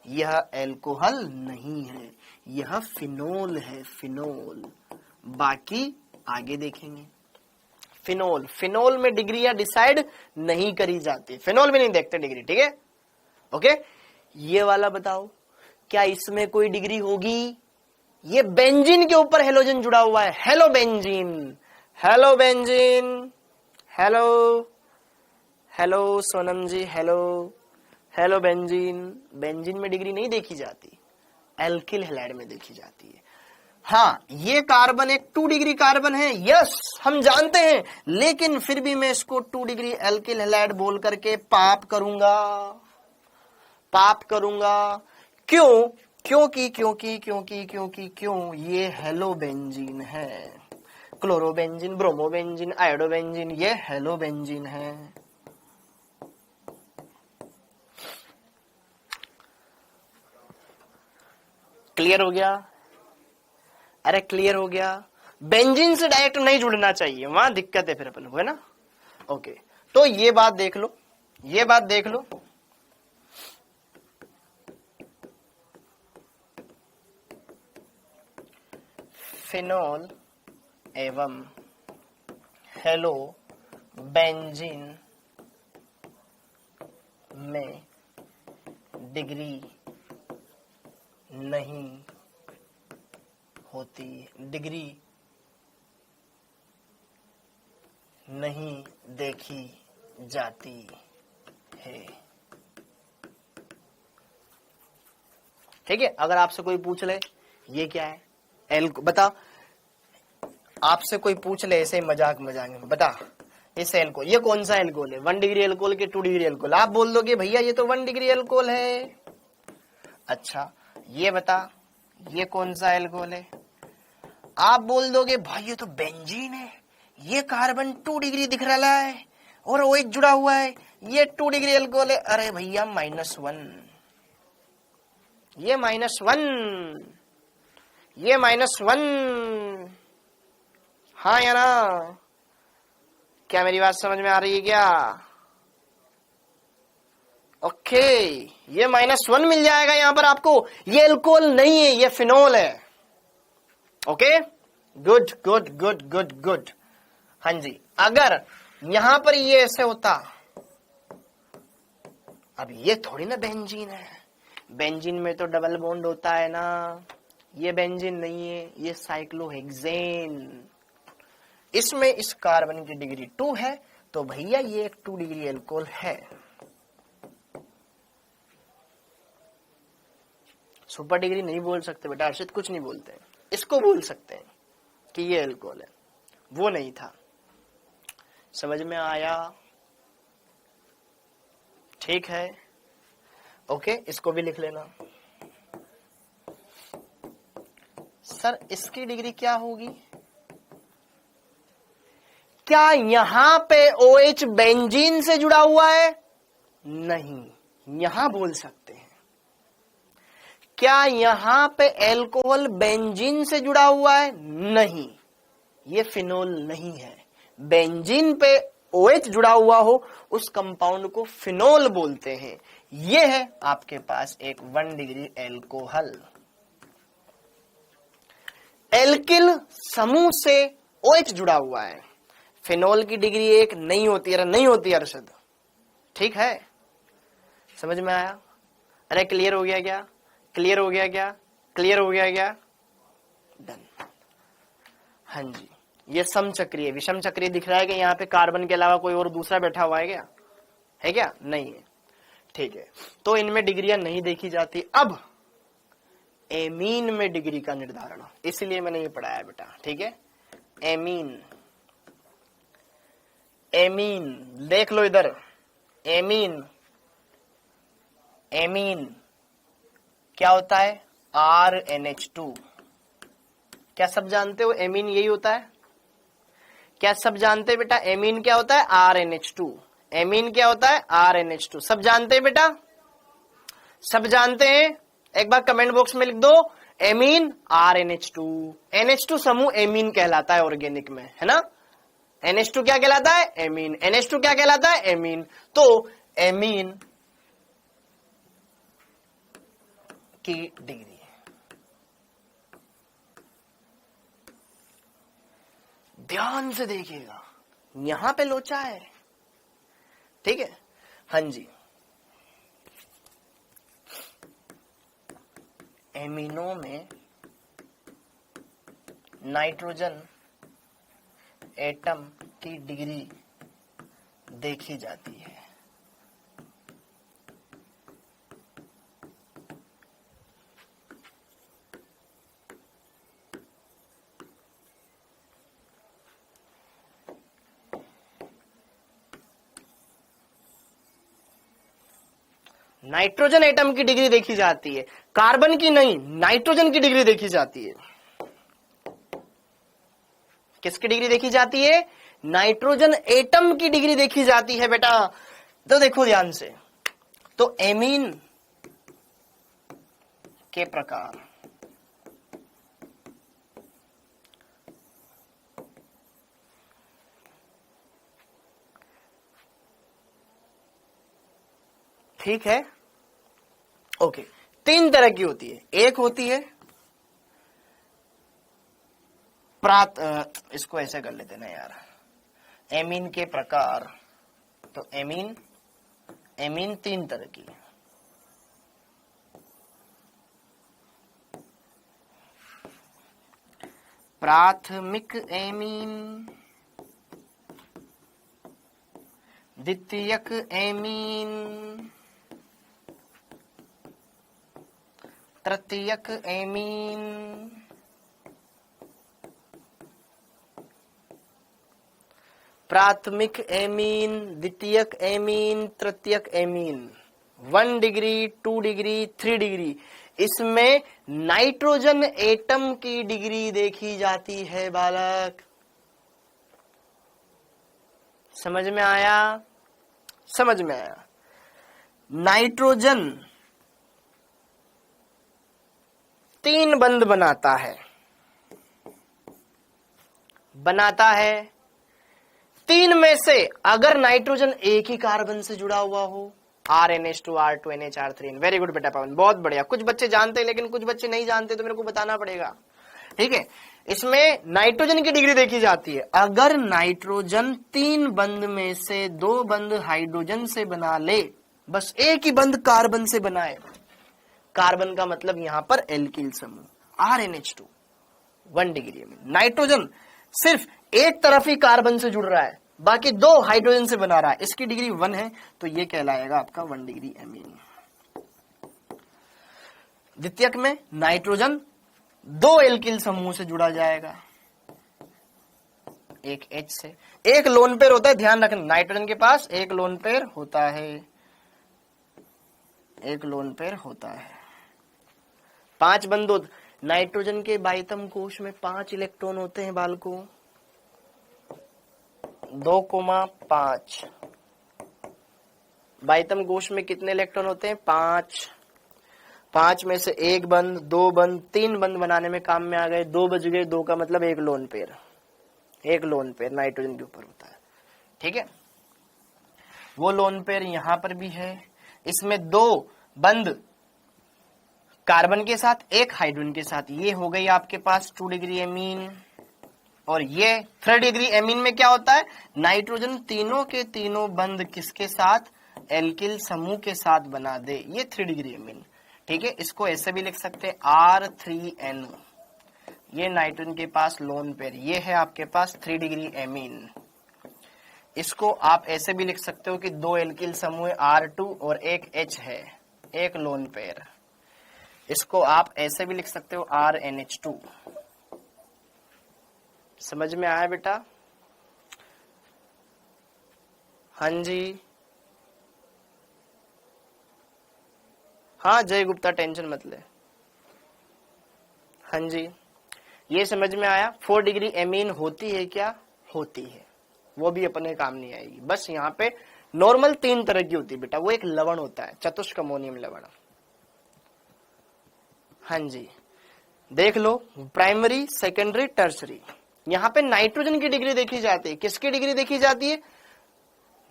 यह अल्कोहल नहीं है, यह फिनोल है, फिनोल। बाकी आगे देखेंगे। फिनोल, फिनोल में डिग्रियां डिसाइड नहीं करी जाती, फिनोल में नहीं देखते डिग्री, ठीक है, ओके। ये वाला बताओ, क्या इसमें कोई डिग्री होगी? ये बेंजीन के ऊपर हेलोजन जुड़ा हुआ है, halobenzene, halobenzene, hello hello Sonam ji, hello halobenzene. Benzene में डिग्री नहीं देखी जाती, एल्किल हैलाइड में देखी जाती है। हाँ, ये कार्बन एक 2 डिग्री कार्बन है, यस हम जानते हैं, लेकिन फिर भी मैं इसको 2 डिग्री एल्किल हैलाइड बोल करके पाप करूंगा, पाप करूंगा। क्यों? क्यों ये हेलोबेंजीन है, क्लोरोबेंजीन, ब्रोमोबेंजीन, आयोडोबेंजीन, ये हेलोबेंजीन है। क्लियर हो गया? अरे क्लियर हो गया। बेंजीन से डायरेक्ट नहीं जुड़ना चाहिए, वहां दिक्कत है फिर अपन को, है ना। ओके, तो ये बात देख लो, ये बात देख लो। फिनोल एवं हेलो बेंजीन में डिग्री नहीं होती, डिग्री नहीं देखी जाती है, ठीक है। अगर आपसे कोई पूछ ले ये क्या है, बता, आपसे कोई पूछ ले ऐसे मजाक में, बता इस एल्कोहल, ये कौन सा एल्कोहल है, 1 डिग्री एल्कोहल के 2 डिग्री एल्कोहल, आप बोल दोगे भैया ये तो 1 डिग्री एल्कोहल है। अच्छा ये बता ये कौन सा एल्कोहल है, आप बोल दोगे भाई ये तो बेंजीन है, ये कार्बन 2 डिग्री दिख रहा है और OH जुड़ा हुआ है, ये 2 डिग्री एल्कोहल है। अरे भैया -1, ये -1, ये -1, हाँ या ना? क्या मेरी बात समझ में आ रही है क्या? ओके, ये -1 मिल जाएगा यहां पर आपको, ये एल्कोहल नहीं है, ये फिनोल है। Okay, good good good good good. हाँ जी, अगर यहां पर ये ऐसे होता, अब ये थोड़ी ना बेंजीन है, बेंजीन में तो डबल बॉन्ड होता है ना, ये बेंजीन नहीं है, ये साइक्लोहेक्सेन। इसमें इस कार्बन की डिग्री 2 है, तो भैया ये एक 2 डिग्री एल्कोहल है। सुपर डिग्री नहीं बोल सकते बेटा, अर्षित कुछ नहीं बोलते हैं, इसको बोल सकते हैं कि ये एल्कोहल है, वो नहीं था। समझ में आया? ठीक है, ओके, इसको भी लिख लेना। सर इसकी डिग्री क्या होगी? क्या यहां पे OH बेंजीन से जुड़ा हुआ है? नहीं, यहां बोल सकते हैं। क्या यहां पे एल्कोहल बेंजीन से जुड़ा हुआ है? नहीं, ये फिनोल नहीं है। बेंजीन पे OH जुड़ा हुआ हो उस कंपाउंड को फिनोल बोलते हैं। ये है आपके पास एक 1 डिग्री एल्कोहल। एल्किल समूह से OH जुड़ा हुआ है, फिनोल की डिग्री 1 नहीं होती, अरे नहीं होती अर्षद, ठीक है, समझ में आया? अरे क्लियर हो गया क्या? क्लियर हो गया क्या? क्लियर हो गया क्या? डन। हाँ जी, ये समचक्रीय, विषम चक्रीय दिख रहा है कि यहाँ पे कार्बन के अलावा कोई और दूसरा बैठा हुआ है क्या? है क्या? नहीं है, ठीक है। तो इनमें डिग्रियां नहीं देखी जाती। अब एमीन में डिग्री का निर्धारण, इसलिए मैंने ये पढ़ाया बेटा, ठीक है। एमीन, एमीन देख लो इधर, एमीन, एमीन क्या होता है? RNH2। क्या सब जानते हो एमीन यही होता है? क्या सब जानते हैं बेटा एमीन क्या होता है? RNH2। एमीन क्या होता है? RNH2। सब जानते हैं बेटा? सब जानते हैं? एक बार कमेंट बॉक्स में लिख दो, एमीन RNH2। NH2 समूह एमीन कहलाता है ऑर्गेनिक में, है ना। NH2 क्या कहलाता है? एमीन। NH2 क्या कहलाता है? एमीन। तो एमीन की डिग्री। ध्यान से देखिएगा, यहां पे लोचा है, ठीक है। हाँ जी, एमिनो में नाइट्रोजन एटम की डिग्री देखी जाती है। नाइट्रोजन एटम की डिग्री देखी जाती है, कार्बन की नहीं, नाइट्रोजन की डिग्री देखी जाती है। किसकी डिग्री देखी जाती है? नाइट्रोजन एटम की डिग्री देखी जाती है बेटा। तो देखो ध्यान से, तो एमीन के प्रकार, ठीक है, ओके। तीन तरह की होती है। एक होती है इसको ऐसे कर लेते ना यार, एमीन के प्रकार। तो एमीन तीन तरह की है। प्राथमिक एमीन, द्वितीयक एमीन, तृतीयक एमीन, प्राथमिक एमीन, द्वितीयक एमीन, तृतीयक एमीन। 1 degree, 2 degree, 3 degree. इसमें नाइट्रोजन एटम की डिग्री देखी जाती है बालक। समझ में आया? समझ में आया। नाइट्रोजन 3 बंध बनाता है, 3 में से अगर नाइट्रोजन एक ही कार्बन से जुड़ा हुआ हो, RNH2, R2, NH, R3। Very good बेटा पवन, बहुत बढ़िया। कुछ बच्चे जानते हैं लेकिन कुछ बच्चे नहीं जानते, तो मेरे को बताना पड़ेगा, ठीक है। इसमें नाइट्रोजन की डिग्री देखी जाती है। अगर नाइट्रोजन 3 बंध में से 2 बंध हाइड्रोजन से बना ले, बस एक ही बंध कार्बन से बनाए, कार्बन का मतलब यहां पर एल्किल समूह RNH2, 1 डिग्री में। नाइट्रोजन सिर्फ एक तरफ ही कार्बन से जुड़ रहा है, बाकी 2 हाइड्रोजन से बना रहा है, इसकी डिग्री 1 है, तो ये कहलाएगा आपका 1 डिग्री एमीन। द्वितीयक में नाइट्रोजन 2 एल्किल समूह से जुड़ा जाएगा, एक H से। एक लोन पेयर होता है, ध्यान रखना, नाइट्रोजन के पास एक लोन पेयर होता है, एक लोन पेयर होता है। 5 बंधों, नाइट्रोजन के बाइतम कोश में 5 इलेक्ट्रॉन होते हैं बालकों, 2,5। बाइतम कोश में कितने इलेक्ट्रॉन होते हैं? 5। 5 में से एक बंद, 2 बंद, 3 बंद बनाने में काम में आ गए, 2 बज गए। 2 का मतलब एक लोन पेयर, एक लोन पेयर नाइट्रोजन के ऊपर होता है, ठीक है। वो लोन पेयर यहां पर भी है। इसमें 2 बंद कार्बन के साथ, एक हाइड्रोजन के साथ। ये हो गई आपके पास 2 डिग्री एमीन। और ये 3 डिग्री एमीन में क्या होता है? नाइट्रोजन तीनों के तीनों बंद किसके साथ? एल्किल समूह के साथ बना दे, ये 3 डिग्री एमीन, ठीक है। इसको ऐसे भी लिख सकते हैं R3N। ये नाइट्रोजन के पास लोन पेयर, ये है आपके पास 3 डिग्री एमीन। इसको आप ऐसे भी लिख सकते हो कि 2 एल्किल समूह R2 और एक H है, एक लोन पेयर। इसको आप ऐसे भी लिख सकते हो RNH2। समझ में आया बेटा? हाँ जी, हाँ जय गुप्ता, टेंशन मत ले। हाँ जी, ये समझ में आया। 4 डिग्री एमीन होती है क्या? होती है, वो भी अपने काम नहीं आएगी। बस यहाँ पे नॉर्मल 3 तरह की होती है बेटा। वो एक लवण होता है, चतुष्क अमोनियम लवण। हाँ जी, देख लो, प्राइमरी, सेकेंडरी, टर्सरी। यहाँ पे नाइट्रोजन की डिग्री देखी जाती है। किसकी डिग्री देखी जाती है?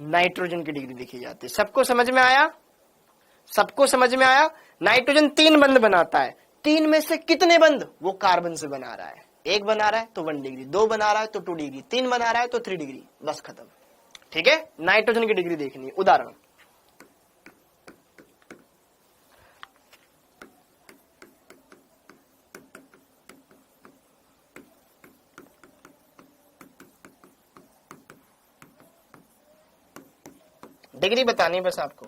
नाइट्रोजन की डिग्री देखी जाती है। सबको समझ में आया? सबको समझ में आया? नाइट्रोजन 3 बंध बनाता है, 3 में से कितने बंध वो कार्बन से बना रहा है? 1 बना रहा है तो 1 डिग्री, 2 बना रहा है तो 2 डिग्री, 3 बना रहा है तो 3 डिग्री, बस खत्म। ठीक है, नाइट्रोजन की डिग्री देखनी है। उदाहरण, डिग्री बतानी बस आपको।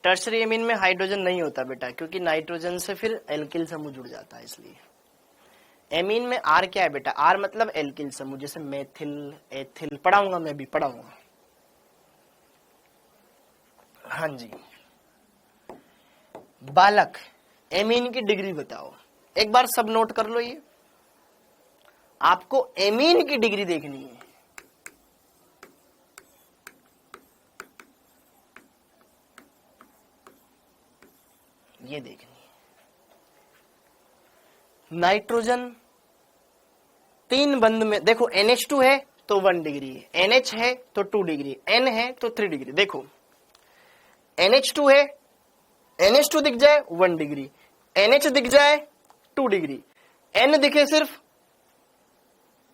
टर्शरी एमीन में हाइड्रोजन नहीं होता बेटा, क्योंकि नाइट्रोजन से फिर एल्किल समूह जुड़ जाता है, इसलिए। एमीन में आर क्या है बेटा? आर मतलब एल्किल समूह, जैसे मेथिल, एथिल, पढ़ाऊंगा मैं भी, पढ़ाऊंगा। हाँ जी। बालक, एमीन की डिग्री बताओ। एक बार सब नोट कर लो, ये आपको एमीन की डिग्री देखनी है। ये देखनी है। नाइट्रोजन 3 बंध में देखो, NH2 है तो 1 डिग्री, NH है तो 2 डिग्री, N है तो 3 डिग्री। देखो NH2 है, NH2 दिख जाए 1 डिग्री, NH दिख जाए 2 डिग्री, N दिखे सिर्फ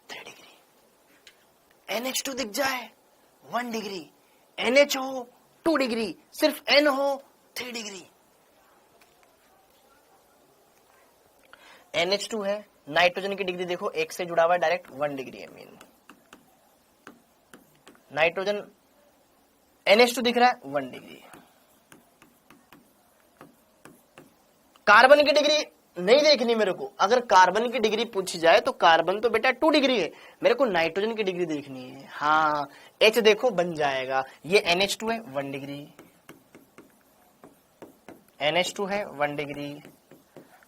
3 डिग्री, NH2 दिख जाए 1 डिग्री, NH हो 2 डिग्री, सिर्फ N हो 3 डिग्री। NH2 है, नाइट्रोजन की डिग्री देखो, 1 से जुड़ा हुआ है direct, 1 degree amine. Nitrogen NH2 दिख रहा है 1 डिग्री। कार्बन की डिग्री नहीं देखनी मेरे को। अगर कार्बन की डिग्री पूछी जाए तो कार्बन तो बेटा 2 डिग्री है, मेरे को नाइट्रोजन की डिग्री देखनी है। हाँ, H देखो बन जाएगा, ये NH2 है 1 डिग्री, NH2 है 1 डिग्री।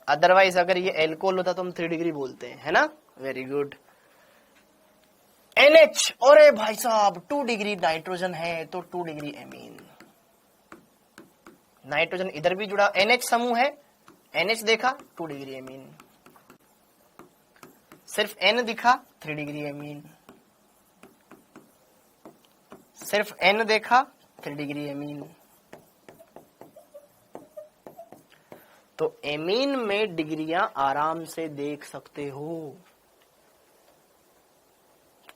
अदरवाइज अगर ये एल्कोहल होता तो हम 3 डिग्री बोलते हैं, है ना? Very good. NH, अरे भाई साहब 2 डिग्री नाइट्रोजन है तो 2 डिग्री एमीन। नाइट्रोजन इधर भी जुड़ा, NH समूह है, NH देखा 2 डिग्री एमीन, सिर्फ N दिखा 3 डिग्री एमीन, सिर्फ N देखा 3 डिग्री एमीन। तो एमीन में डिग्रियां आराम से देख सकते हो।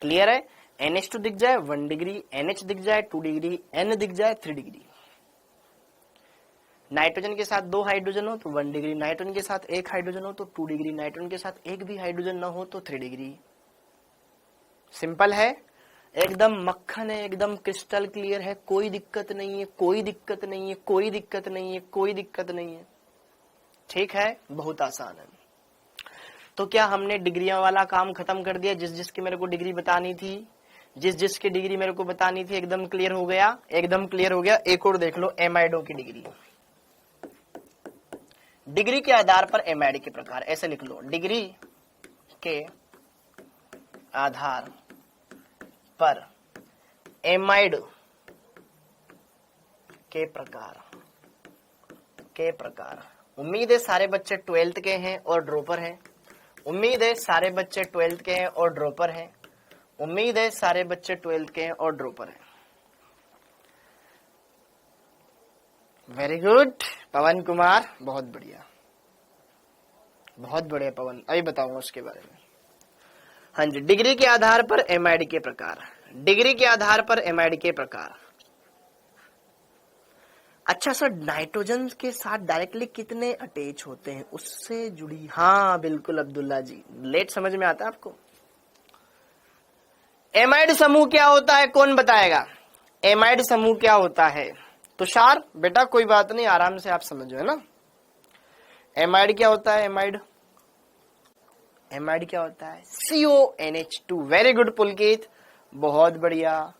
क्लियर है? NH2 दिख जाए 1 डिग्री, NH दिख जाए 2 डिग्री, N दिख जाए 3 डिग्री। नाइट्रोजन के साथ 2 हाइड्रोजन हो तो 1 डिग्री, नाइट्रोजन के साथ 1 हाइड्रोजन हो तो 2 डिग्री, नाइट्रोजन के साथ 1 भी हाइड्रोजन ना हो तो 3 डिग्री। सिंपल है, एकदम मक्खन है, एकदम क्रिस्टल क्लियर है, कोई दिक्कत नहीं है, कोई दिक्कत नहीं है, कोई दिक्कत नहीं है, कोई दिक्कत नहीं है। ठीक है, बहुत आसान है। तो क्या हमने डिग्रियां वाला काम खत्म कर दिया? जिस जिसकी मेरे को डिग्री बतानी थी, जिस जिसकी डिग्री मेरे को बतानी थी, एकदम क्लियर हो गया, एकदम क्लियर हो गया। एक और देख लो, एमाइडो की डिग्री। डिग्री के आधार पर एमाइड के प्रकार, ऐसे लिख लो, डिग्री के आधार पर एमाइड के प्रकार। उम्मीद है सारे बच्चे 12th के हैं और ड्रॉपर हैं। उम्मीद है सारे बच्चे 12th के हैं और ड्रॉपर हैं। उम्मीद है सारे बच्चे 12th के हैं और ड्रॉपर हैं। वेरी गुड पवन कुमार, बहुत बढ़िया, बहुत बढ़िया पवन, अभी बताऊंगा उसके बारे में। हाँ जी, डिग्री के आधार पर एमाइड के प्रकार, डिग्री के आधार पर एमाइड के प्रकार। अच्छा सर, नाइट्रोजन के साथ डायरेक्टली कितने अटैच होते हैं उससे जुड़ी, हाँ बिल्कुल अब्दुल्ला जी, लेट समझ में आता है आपको। एमाइड समूह क्या होता है, कौन बताएगा? एमाइड समूह क्या होता है? तुषार बेटा कोई बात नहीं, आराम से आप समझो, है ना। एमाइड क्या होता है? एमाइड क्या होता है? CONH2। वेरी गुड पुलकित, बहुत बढ़िया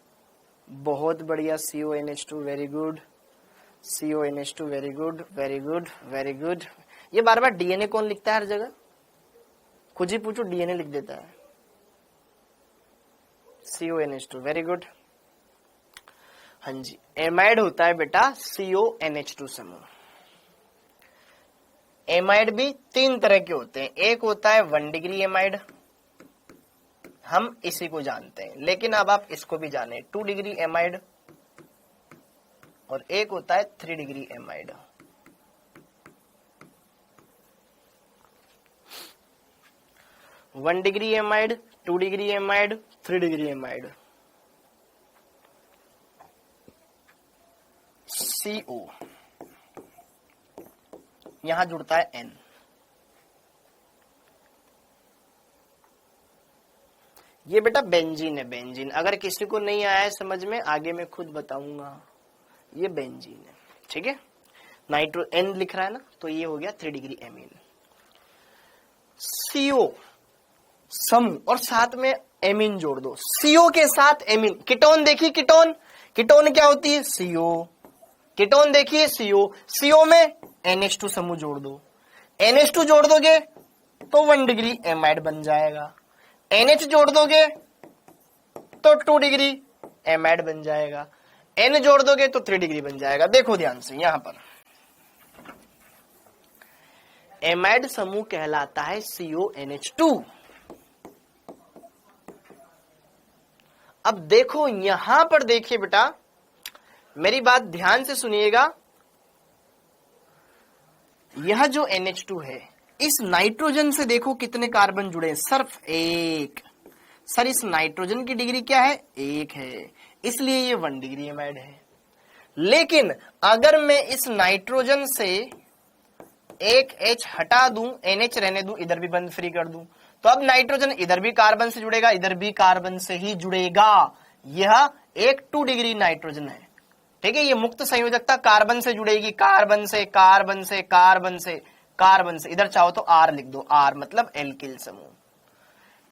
बहुत बढ़िया। CONH2, very good. CONH2, very good very good very good. ये बार बार डीएनए कौन लिखता है हर जगह? कुछ ही पूछो डीएनए लिख देता है। CONH2, very good. हाँ जी, एमाइड होता है बेटा CONH2 समूह। एमाइड भी 3 तरह के होते हैं। एक होता है 1 डिग्री एमाइड, हम इसी को जानते हैं, लेकिन अब आप इसको भी जाने, 2 डिग्री एमाइड, और एक होता है 3 degree amide. One degree amide, 2 degree amide, 3 degree amide. CO यहां जुड़ता है N। ये बेटा बेंजीन है, बेंजीन। अगर किसी को नहीं आया है समझ में, आगे मैं खुद बताऊंगा। ये बेंजीन है, ठीक है। नाइट्रो N लिख रहा है ना, तो ये हो गया 3 डिग्री एमीन। CO समूह, और साथ में एमीन जोड़ दो। CO के साथ एमीन। कीटोन देखिए, कीटोन, कीटोन क्या होती है? CO। कीटोन देखिए CO, CO में NH2 समूह जोड़ दो। NH2 जोड़ दोगे तो 1 डिग्री एमाइड बन जाएगा। NH जोड़ दोगे तो 2 डिग्री एमाइड बन जाएगा। N जोड़ दोगे तो 3 डिग्री बन जाएगा। देखो ध्यान से, यहां पर एमाइड समूह कहलाता है CONH2। अब देखो यहां पर, देखिए बेटा मेरी बात ध्यान से सुनिएगा। यह जो NH2 है, इस नाइट्रोजन से देखो कितने कार्बन जुड़े हैं, सिर्फ 1। सर इस नाइट्रोजन की डिग्री क्या है? 1 है, इसलिए ये 1 डिग्री एमाइड है। लेकिन अगर मैं इस नाइट्रोजन से एक H हटा दूं, NH रहने दूं, इधर भी बंद फ्री कर दूं, तो अब नाइट्रोजन इधर भी कार्बन से जुड़ेगा, इधर भी कार्बन से ही जुड़ेगा। यह एक 2 डिग्री नाइट्रोजन है, ठीक है। ये मुक्त संयोजकता कार्बन से जुड़ेगी, कार्बन से कार्बन से कार्बन से कार्बन से। इधर चाहो तो R लिख दो, R मतलब एल्किल समूह।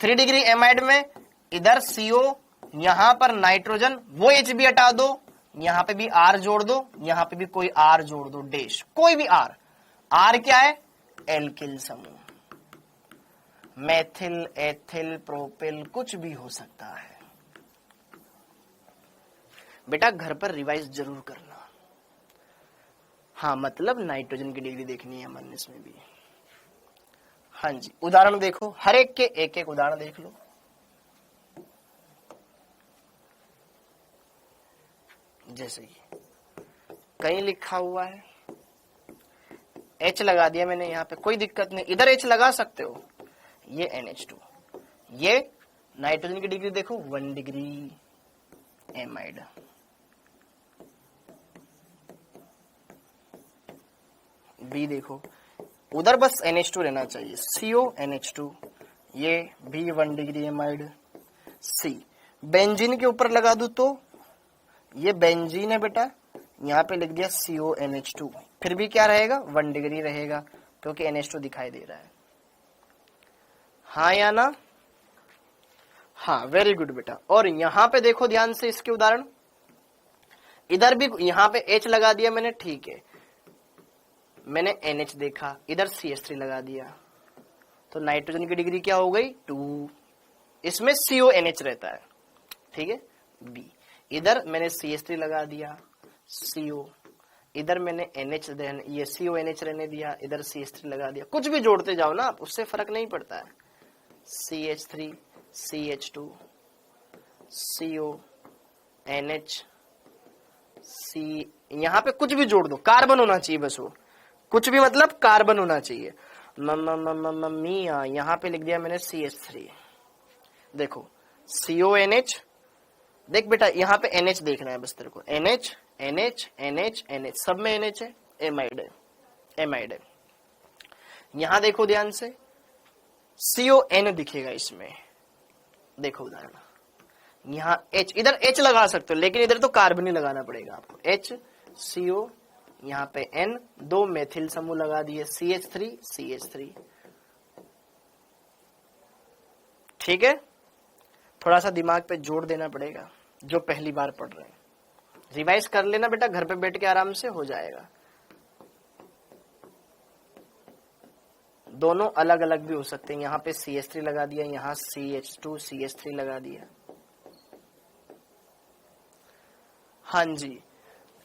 3 डिग्री एमाइड में इधर CO, यहां पर नाइट्रोजन, वो H भी हटा दो, यहां पे भी R जोड़ दो, यहां पे भी कोई R जोड़ दो, डैश, कोई भी R। R क्या है? एल्किल समूह। मेथिल, एथिल, प्रोपिल, कुछ भी हो सकता है। बेटा घर पर रिवाइज जरूर करना। हाँ मतलब नाइट्रोजन की डिग्री देखनी है मन इसमें भी। हाँ जी, उदाहरण देखो, हर एक के एक एक उदाहरण देख लो। जैसे ही कहीं लिखा हुआ है, H लगा दिया मैंने यहां पे, कोई दिक्कत नहीं, इधर H लगा सकते हो। ये NH2, ये नाइट्रोजन की डिग्री देखो 1 डिग्री एमाइड। B देखो, उधर बस NH2 रहना चाहिए, CONH2, ये भी 1 डिग्री एमाइड। C बेंजीन के ऊपर लगा दूं तो ये बेंजीन है बेटा, यहाँ पे लिख दिया CONH2, फिर भी क्या रहेगा? 1 डिग्री रहेगा, क्योंकि NH2 दिखाई दे रहा है। हाँ या ना? हाँ वेरी गुड बेटा। और यहां पे देखो ध्यान से इसके उदाहरण, इधर भी यहां पे H लगा दिया मैंने, ठीक है, मैंने NH देखा, इधर CH3 लगा दिया, तो नाइट्रोजन की डिग्री क्या हो गई? 2। इसमें CONH रहता है, ठीक है। B इधर मैंने CH3 लगा दिया, CO, इधर मैंने NH ये CONH रहने दिया, इधर CH3 लगा दिया। कुछ भी जोड़ते जाओ ना आप, उससे फर्क नहीं पड़ता है। CH3, CH2, CONH, C, यहां पे कुछ भी जोड़ दो, कार्बन होना चाहिए बस, वो कुछ भी मतलब कार्बन होना चाहिए। मिया यहां पे लिख दिया मैंने CH3। देखो CONH, देख बेटा यहां पे NH देखना है बस तेरे को, NH NH NH NH, सब में NH है, एमाइड है, एमाइड है। यहां देखो ध्यान से, CON दिखेगा इसमें, देखो उदाहरण, यहां H, इधर H लगा सकते हो लेकिन इधर तो कार्बन ही लगाना पड़ेगा आपको, HCO, यहां पे N, 2 मेथिल समूह लगा दिए, CH3 CH3। ठीक है, थोड़ा सा दिमाग पे जोर देना पड़ेगा जो पहली बार पढ़ रहे हैं, रिवाइज कर लेना बेटा, घर पे बैठ के आराम से हो जाएगा। दोनों अलग अलग भी हो सकते हैं, यहाँ पे CH3 लगा दिया, यहाँ CH2 CH3 लगा दिया। हाँ जी,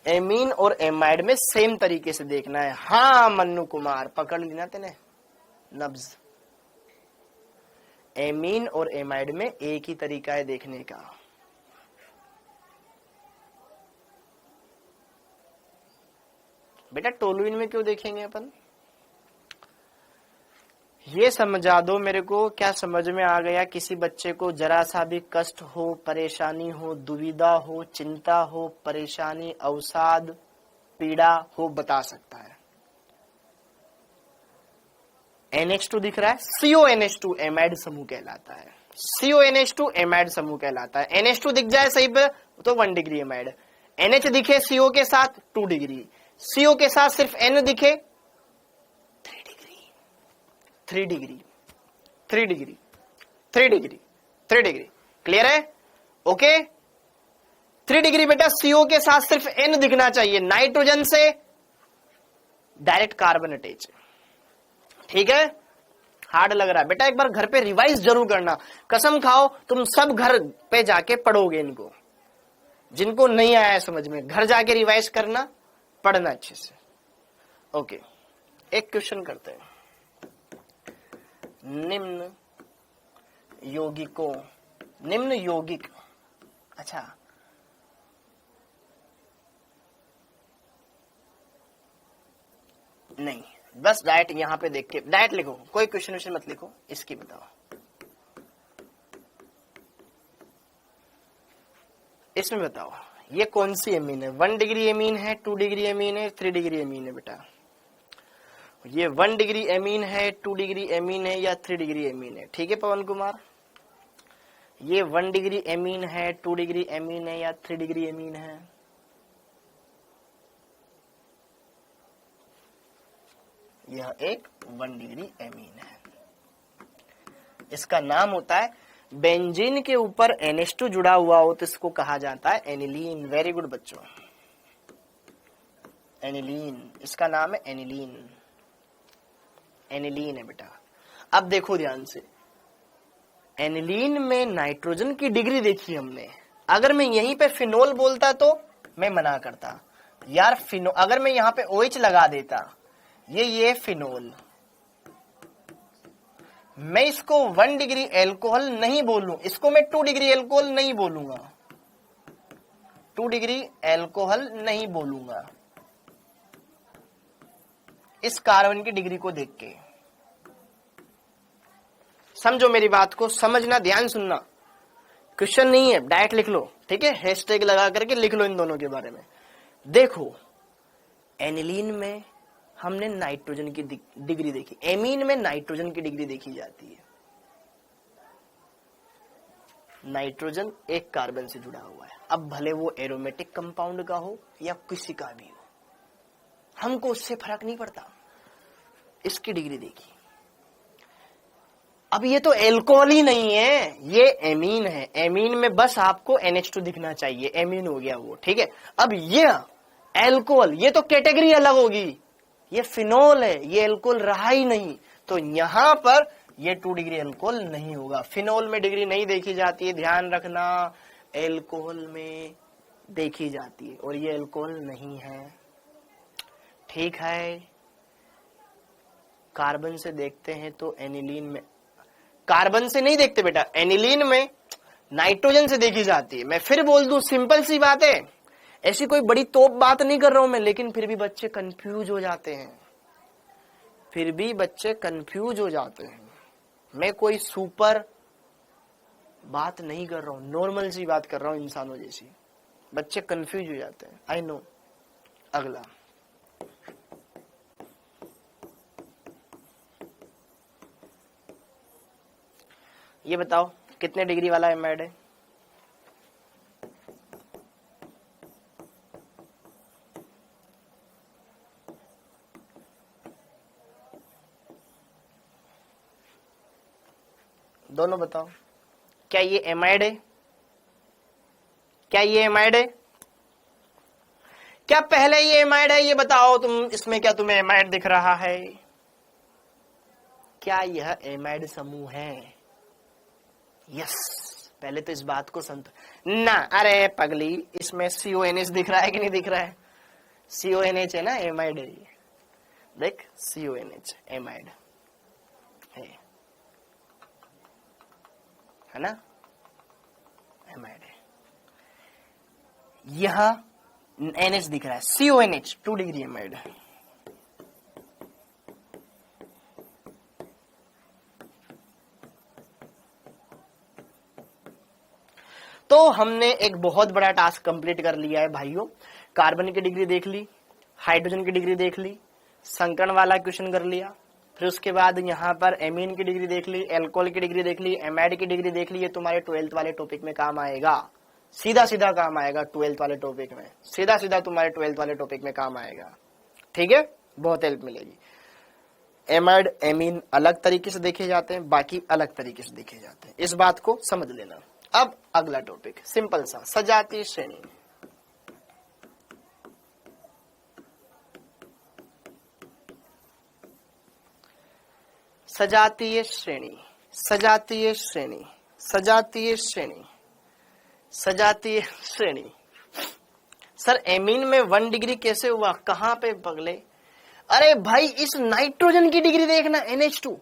एमीन और एमाइड में सेम तरीके से देखना है। हाँ मन्नू कुमार, पकड़ लेना तेने नब्ज। एमीन और एमाइड में एक ही तरीका है देखने का। बेटा टोलुइन में क्यों देखेंगे अपन, ये समझा दो मेरे को। क्या समझ में आ गया? किसी बच्चे को जरा सा भी कष्ट हो, परेशानी हो, दुविधा हो, चिंता हो, परेशानी, अवसाद, पीड़ा हो, बता सकता है। NH2 दिख रहा है, CONH2 एमाइड समूह कहलाता है, CONH2 एमाइड समूह कहलाता है। NH2 दिख जाए सही पे तो 1 डिग्री एमाइड, NH दिखे CO के साथ 2 डिग्री, CO के साथ सिर्फ N दिखे 3 degree, 3 degree, 3 degree, 3 degree, 3 degree. Clear है? ओके, 3 डिग्री बेटा CO के साथ सिर्फ N दिखना चाहिए, नाइट्रोजन से डायरेक्ट कार्बन अटैच। ठीक है, हार्ड लग रहा है बेटा, एक बार घर पे रिवाइज जरूर करना, कसम खाओ तुम सब घर पे जाके पढ़ोगे इनको। जिनको नहीं आया है समझ में, घर जाके रिवाइज करना, पढ़ना अच्छे से। ओके, एक क्वेश्चन करते हैं। निम्न यौगिकों, निम्न यौगिक, अच्छा नहीं, बस डायट यहां पे देख के डायट लिखो, कोई क्वेश्चन मत लिखो, इसकी बताओ। इसमें बताओ ये कौन सी एमीन है? 1 डिग्री एमीन है, 2 डिग्री एमीन है, 3 डिग्री एमीन है बेटा? ये 1 डिग्री एमीन है, 2 डिग्री एमीन है या 3 डिग्री एमीन है? ठीक है पवन कुमार, ये 1 डिग्री एमीन है, 2 डिग्री एमीन है या 3 डिग्री एमीन है? यह एक 1 डिग्री एमीन है। इसका नाम होता है, बेंजीन के ऊपर NH2 जुड़ा हुआ हो तो इसको कहा जाता है एनिलीन। वेरी गुड बच्चों, एनिलीन, इसका नाम है एनिलीन, एनिलीन है बेटा। अब देखो ध्यान से, एनिलीन में नाइट्रोजन की डिग्री देखी हमने। अगर मैं यहीं पे फिनोल बोलता तो मैं मना करता यार, फिनोल अगर मैं यहाँ पे OH लगा देता, ये फिनोल, मैं इसको 1 डिग्री एल्कोहल नहीं बोलूं, इसको मैं 2 डिग्री एल्कोहल नहीं बोलूंगा, 2 डिग्री एल्कोहल नहीं बोलूंगा इस कार्बन की डिग्री को देख के। समझो मेरी बात को, समझना, ध्यान सुनना, क्वेश्चन नहीं है, डायरेक्ट लिख लो। ठीक है, हैशटैग लगा करके लिख लो इन दोनों के बारे में। देखो एनिलीन में हमने नाइट्रोजन की डिग्री देखी, एमीन में नाइट्रोजन की डिग्री देखी जाती है। नाइट्रोजन एक कार्बन से जुड़ा हुआ है, अब भले वो एरोमेटिक कंपाउंड का हो या किसी का भी हो, हमको उससे फर्क नहीं पड़ता। इसकी डिग्री देखी, अब ये तो एल्कोहल ही नहीं है, ये एमीन है। एमीन में बस आपको NH2 दिखना चाहिए, एमीन हो गया वो। ठीक है, अब ये एल्कोहल, ये तो कैटेगरी अलग होगी, ये फिनोल है, ये एल्कोहल रहा ही नहीं, तो यहां पर ये 2 डिग्री एल्कोहल नहीं होगा। फिनोल में डिग्री नहीं देखी जाती है, ध्यान रखना, एल्कोहल में देखी जाती है, और ये एल्कोहल नहीं है। ठीक है, कार्बन से देखते हैं तो एनिलीन में, कार्बन से नहीं देखते बेटा, एनिलीन में नाइट्रोजन से देखी जाती है। मैं फिर बोल दूं, सिंपल सी बात है, ऐसी कोई बड़ी तोप बात नहीं कर रहा हूं मैं, लेकिन फिर भी बच्चे कंफ्यूज हो जाते हैं, फिर भी बच्चे कंफ्यूज हो जाते हैं। मैं कोई सुपर बात नहीं कर रहा हूं, नॉर्मल सी बात कर रहा हूं, इंसानों जैसी। बच्चे कंफ्यूज हो जाते हैं, आई नो। अगला, ये बताओ कितने डिग्री वाला एमाइड है? दोनों बताओ, क्या ये एमाइड है? क्या ये एमाइड है? क्या पहले ये एमाइड है? ये बताओ तुम, इसमें क्या तुम्हें एमाइड दिख रहा है? क्या यह एमाइड समूह है? यस, पहले तो इस बात को ना, अरे पगली, इसमें CONH दिख रहा है कि नहीं दिख रहा है? CONH है ना, एमाइड है ये। देख, CONH एमाइड है ना, एमाइड है। यह NH दिख रहा है, CONH 2 डिग्री एमाइड है। तो हमने एक बहुत बड़ा टास्क कंप्लीट कर लिया है भाइयों। कार्बन की डिग्री देख ली, हाइड्रोजन की डिग्री देख ली, संकरण वाला क्वेश्चन कर लिया, फिर उसके बाद यहाँ पर एमीन की डिग्री देख ली, एल्कोहल की डिग्री देख ली, एमाइड की डिग्री देख ली। ये तुम्हारे 12th वाले टॉपिक में काम आएगा, सीधा सीधा काम आएगा 12th वाले टॉपिक में, सीधा सीधा तुम्हारे 12th वाले टॉपिक में काम आएगा। ठीक है, बहुत हेल्प मिलेगी। एमाइड एमीन अलग तरीके से देखे जाते हैं, बाकी अलग तरीके से देखे जाते हैं, इस बात को समझ लेना। अब अगला टॉपिक सिंपल सा, सजातीय श्रेणी। सजातीय श्रेणी, सजातीय श्रेणी, सजातीय श्रेणी, सजातीय श्रेणी। सर एमीन में 1 डिग्री कैसे हुआ? कहां पे पगले? अरे भाई, इस नाइट्रोजन की डिग्री देखना, NH2।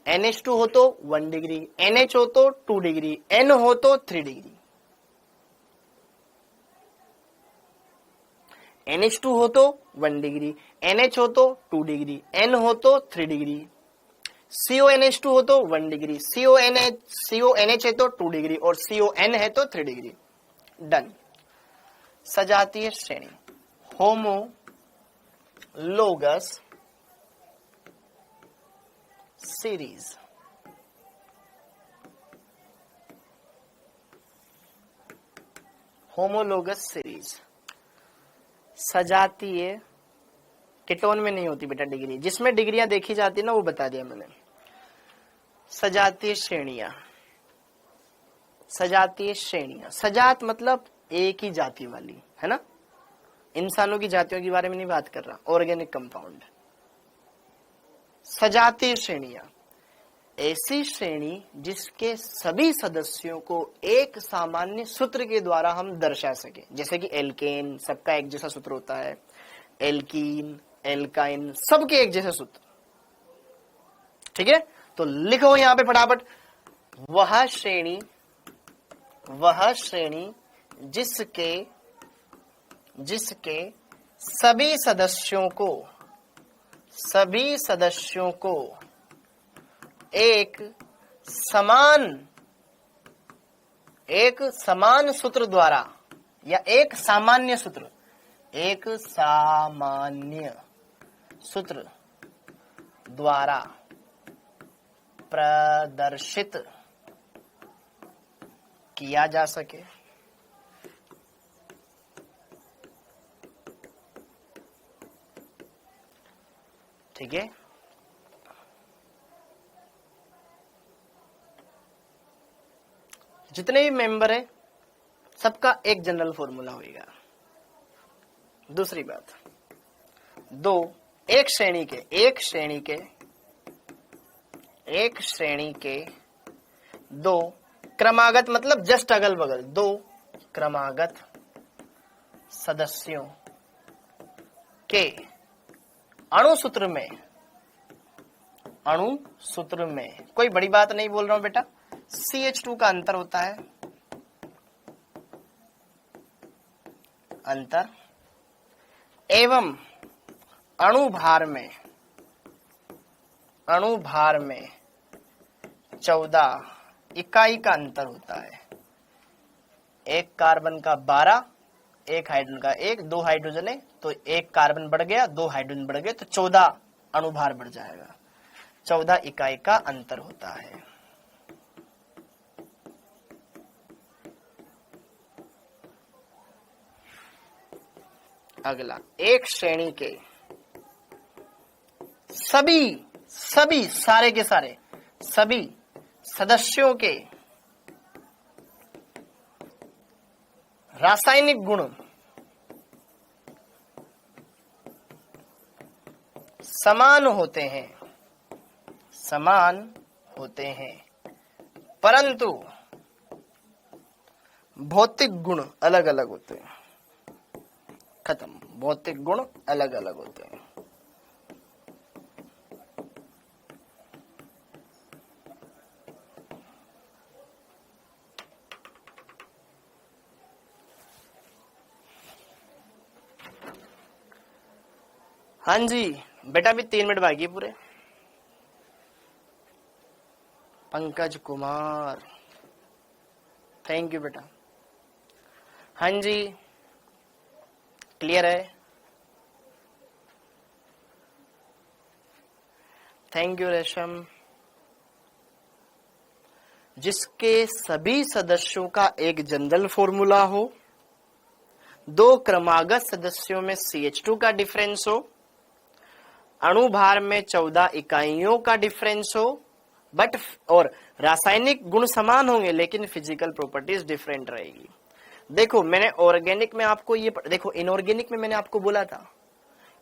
NH2 हो तो 1 डिग्री, NH हो तो 2 डिग्री, N हो तो 3 डिग्री। NH2 हो तो 1 डिग्री, NH हो तो 2 डिग्री, N हो तो 3 डिग्री, CONH2 हो तो 1 डिग्री, CONH है तो 2 डिग्री और CON है तो 3 डिग्री। डन। सजातीय श्रेणी, होमोलोगस सीरीज। होमोलोगस सीरीज सजातीय कीटोन में नहीं होती बेटा डिग्री, जिसमें डिग्रियां देखी जाती है ना वो बता दिया मैंने। सजातीय श्रेणियां, सजातीय श्रेणियां, सजात मतलब एक ही जाति वाली, है ना। इंसानों की जातियों के बारे में नहीं बात कर रहा, ऑर्गेनिक कंपाउंड। सजातीय श्रेणियां ऐसी श्रेणी जिसके सभी सदस्यों को एक सामान्य सूत्र के द्वारा हम दर्शा सके, जैसे कि एल्केन सबका एक जैसा सूत्र होता है, एल्कीन, एल्काइन सबके एक जैसा सूत्र। ठीक है, तो लिखो यहां पे फटाफट, वह श्रेणी जिसके सभी सदस्यों को एक समान सूत्र द्वारा या एक सामान्य सूत्र द्वारा प्रदर्शित किया जा सके। ठीक है, जितने भी मेंबर है सबका एक जनरल फॉर्मूला होगा। दूसरी बात, एक श्रेणी के दो क्रमागत मतलब जस्ट अगल बगल, 2 क्रमागत सदस्यों के अणुसूत्र में कोई बड़ी बात नहीं बोल रहा हूं बेटा, CH2 का अंतर होता है, अंतर एवं अणुभार में 14 इकाई का अंतर होता है। एक कार्बन का 12 एक हाइड्रोजन का एक, 2 हाइड्रोजन है तो एक कार्बन बढ़ गया, 2 हाइड्रोजन बढ़ गए तो 14 अणुभार बढ़ जाएगा। 14 इकाई का अंतर होता है। अगला, एक श्रेणी के सभी सारे के सारे सभी सदस्यों के रासायनिक गुण समान होते हैं परंतु भौतिक गुण अलग अलग होते हैं। खत्म, भौतिक गुण अलग अलग होते हैं। हाँ जी बेटा, अभी 3 मिनट बाकी पूरे। पंकज कुमार, थैंक यू बेटा। हाँ जी, क्लियर है? थैंक यू रेशम। जिसके सभी सदस्यों का एक जनरल फॉर्मूला हो, 2 क्रमागत सदस्यों में CH2 का डिफरेंस हो, अणुभार में 14 इकाइयों का डिफरेंस हो, बट और रासायनिक गुण समान होंगे लेकिन फिजिकल प्रॉपर्टीज डिफरेंट रहेगी। देखो मैंने ऑर्गेनिक में आपको ये देखो, इनऑर्गेनिक में मैंने आपको बोला था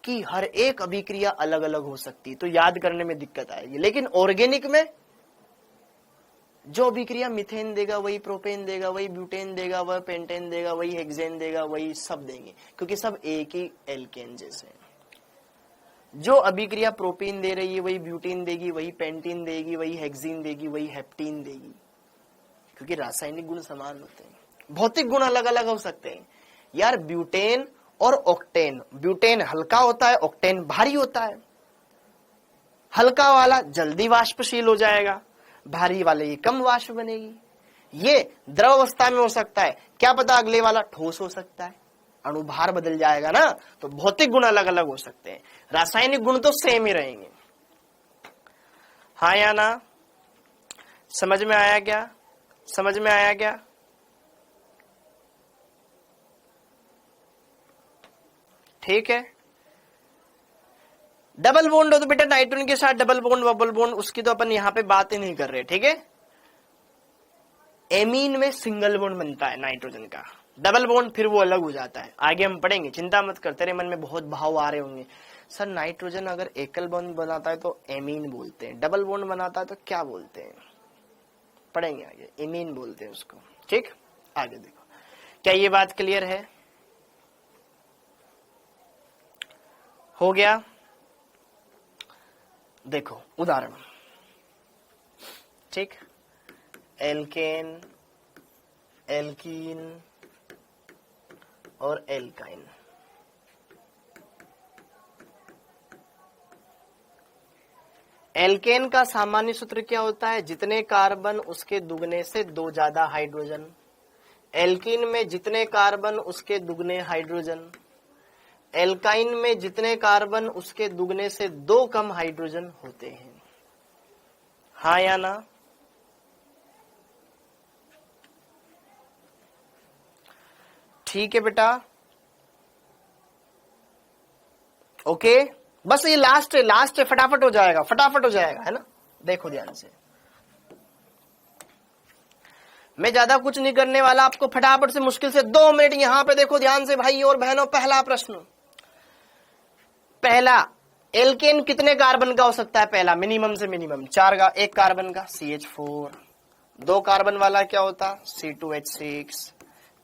कि हर एक अभिक्रिया अलग अलग हो सकती, तो याद करने में दिक्कत आएगी। लेकिन ऑर्गेनिक में जो अभिक्रिया मिथेन देगा वही प्रोपेन देगा, वही ब्यूटेन देगा, वह पेंटेन देगा, वही हेक्सेन देगा, वही सब देंगे, क्योंकि सब एक ही एल्केन जैसे हैं। जो अभिक्रिया प्रोपीन दे रही है वही ब्यूटीन देगी, वही पेंटीन देगी, वही हेक्सीन देगी, वही हेप्टीन देगी, क्योंकि रासायनिक गुण समान होते हैं। भौतिक गुण अलग अलग हो सकते हैं यार। ब्यूटेन और ऑक्टेन, ब्यूटेन हल्का होता है, ऑक्टेन भारी होता है। हल्का वाला जल्दी वाष्पशील हो जाएगा, भारी वाले ये कम वाष्प बनेगी। ये द्रव अवस्था में हो सकता है, क्या पता अगले वाला ठोस हो सकता है, अणुभार बदल जाएगा ना। तो भौतिक गुण अलग अलग हो सकते हैं, रासायनिक गुण तो सेम ही रहेंगे। हाँ या ना? समझ में आया क्या? समझ में आया क्या? ठीक है। डबल बॉन्ड हो तो बेटा नाइट्रोजन के साथ डबल बॉन्ड, डबल बॉन्ड, उसकी तो अपन यहां पे बात ही नहीं कर रहे, ठीक है। एमीन में सिंगल बॉन्ड बनता है नाइट्रोजन का, डबल बॉन्ड फिर वो अलग हो जाता है। आगे हम पढ़ेंगे, चिंता मत कर। तेरे मन में बहुत भाव आ रहे होंगे, सर नाइट्रोजन अगर एकल बॉन्ड बनाता है तो एमीन बोलते हैं, डबल बॉन्ड बनाता है तो क्या बोलते हैं, पढ़ेंगे आगे। एमीन बोलते हैं उसको, ठीक। आगे देखो, क्या ये बात क्लियर है? हो गया? देखो उदाहरण, ठीक। एल्केन, एल्कीन और एल्काइन। एल्केन का सामान्य सूत्र क्या होता है? जितने कार्बन उसके दुगने से 2 ज्यादा हाइड्रोजन। एल्कीन में जितने कार्बन उसके दुगने हाइड्रोजन। एल्काइन में जितने कार्बन उसके दुगने से 2 कम हाइड्रोजन होते हैं। हाँ या ना? ठीक है बेटा, ओके। बस ये लास्ट है, फटाफट हो जाएगा, फटाफट हो जाएगा, है ना। देखो ध्यान से, मैं ज्यादा कुछ नहीं करने वाला, आपको फटाफट से मुश्किल से 2 मिनट यहां पे देखो ध्यान से भाई और बहनों। पहला प्रश्न, पहला, एल्केन कितने कार्बन का हो सकता है? पहला मिनिमम से मिनिमम 4 का, 1 कार्बन का CH4। 2 कार्बन वाला क्या होता? C2H6।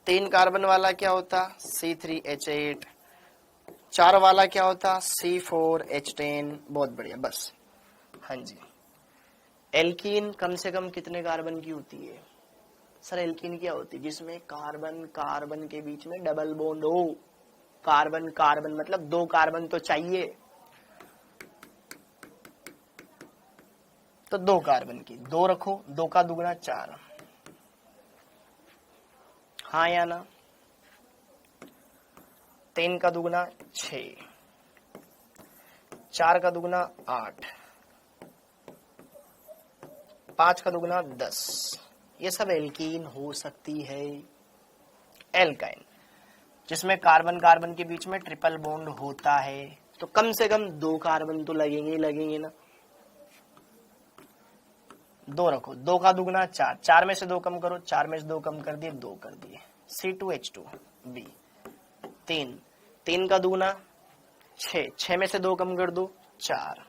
3 कार्बन वाला क्या होता? C3H8। 4 वाला क्या होता? C4H10। बहुत बढ़िया, बस। हाँ जी, एल्कीन कम से कम कितने कार्बन की होती है? सर एल्कीन क्या होती है? जिसमें कार्बन कार्बन के बीच में डबल बॉन्ड हो। कार्बन कार्बन मतलब 2 कार्बन तो चाहिए, तो 2 कार्बन की 2 रखो, 2 का दुगना 4। हाँ या ना? 3 का दुगना 6, 4 का दुगना 8, 5 का दुगना 10। ये सब एल्कीन हो सकती है। एल्काइन जिसमें कार्बन कार्बन के बीच में ट्रिपल बॉन्ड होता है, तो कम से कम 2 कार्बन तो लगेंगे ही लगेंगे ना। 2 रखो, 2 का दुगना 4, 4 में से 2 कम करो, 4 में से 2 कम कर दिए, 2 कर दिए। C2H2B 3, 3 का दुगना 6, 6 में से 2 कम कर दो, 4,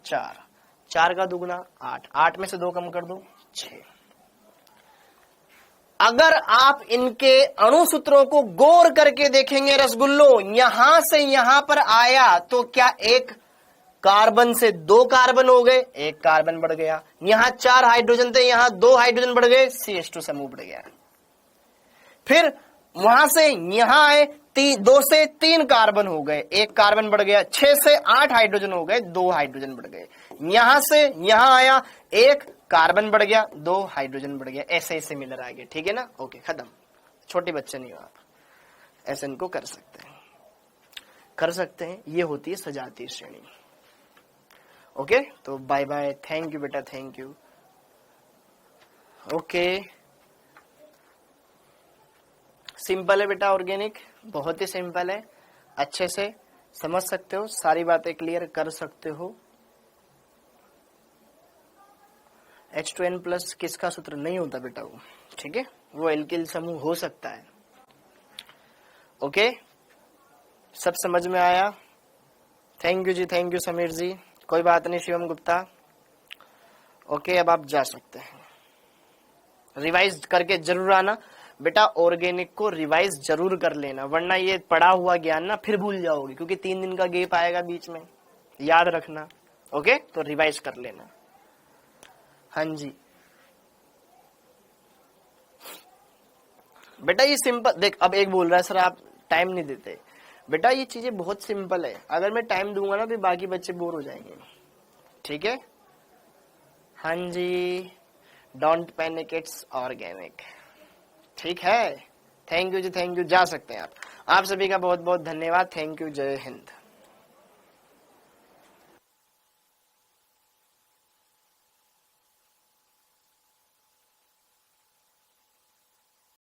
4, 4 का दुगना 8, 8 में से 2 कम कर दो, 6। अगर आप इनके अणुसूत्रों को गौर करके देखेंगे रसगुल्लो, यहां से यहां पर आया तो क्या एक कार्बन से 2 कार्बन हो गए, 1 कार्बन बढ़ गया। यहां 4 हाइड्रोजन थे, यहां 2 हाइड्रोजन बढ़ गए, CH2 समूह बढ़ गया। फिर वहां से यहां आए, 2 से 3 कार्बन हो गए, 1 कार्बन बढ़ गया। 6 से 8 हाइड्रोजन हो गए, 2 हाइड्रोजन बढ़ गए। यहां से यहां आया, 1 कार्बन बढ़ गया, 2 हाइड्रोजन बढ़ गया। ऐसे ऐसे मिलर आ गए, ठीक है ना। ओके, खत्म। छोटे बच्चे नहीं हो आप, ऐसे इनको कर सकते हैं, कर सकते हैं। ये होती है सजातीय श्रेणी। ओके, तो बाय बाय, थैंक यू बेटा, थैंक यू। ओके, सिंपल है बेटा, ऑर्गेनिक बहुत ही सिंपल है, अच्छे से समझ सकते हो, सारी बातें क्लियर कर सकते हो। H2N+ किसका सूत्र नहीं होता बेटा वो, ठीक है, वो एल्किल समूह हो सकता है। ओके, सब समझ में आया। Thank you ji, thank you Sameer ji, कोई बात नहीं शिवम गुप्ता। ओके, अब आप जा सकते हैं। रिवाइज करके जरूर आना बेटा, ऑर्गेनिक को रिवाइज जरूर कर लेना, वरना ये पढ़ा हुआ ज्ञान ना फिर भूल जाओगे, क्योंकि 3 दिन का गैप आएगा बीच में, याद रखना। ओके, तो रिवाइज कर लेना। हाँ जी बेटा, ये सिंपल देख, अब एक बोल रहा है सर आप टाइम नहीं देते। बेटा ये चीजें बहुत सिंपल है, अगर मैं टाइम दूंगा ना फिर बाकी बच्चे बोर हो जाएंगे, ठीक है। हाँ जी, डोंट पैनिक, इट्स ऑर्गेनिक, ठीक है। Thank you ji, thank you, जा सकते हैं आप। आप सभी का बहुत बहुत धन्यवाद, थैंक यू, जय हिंद।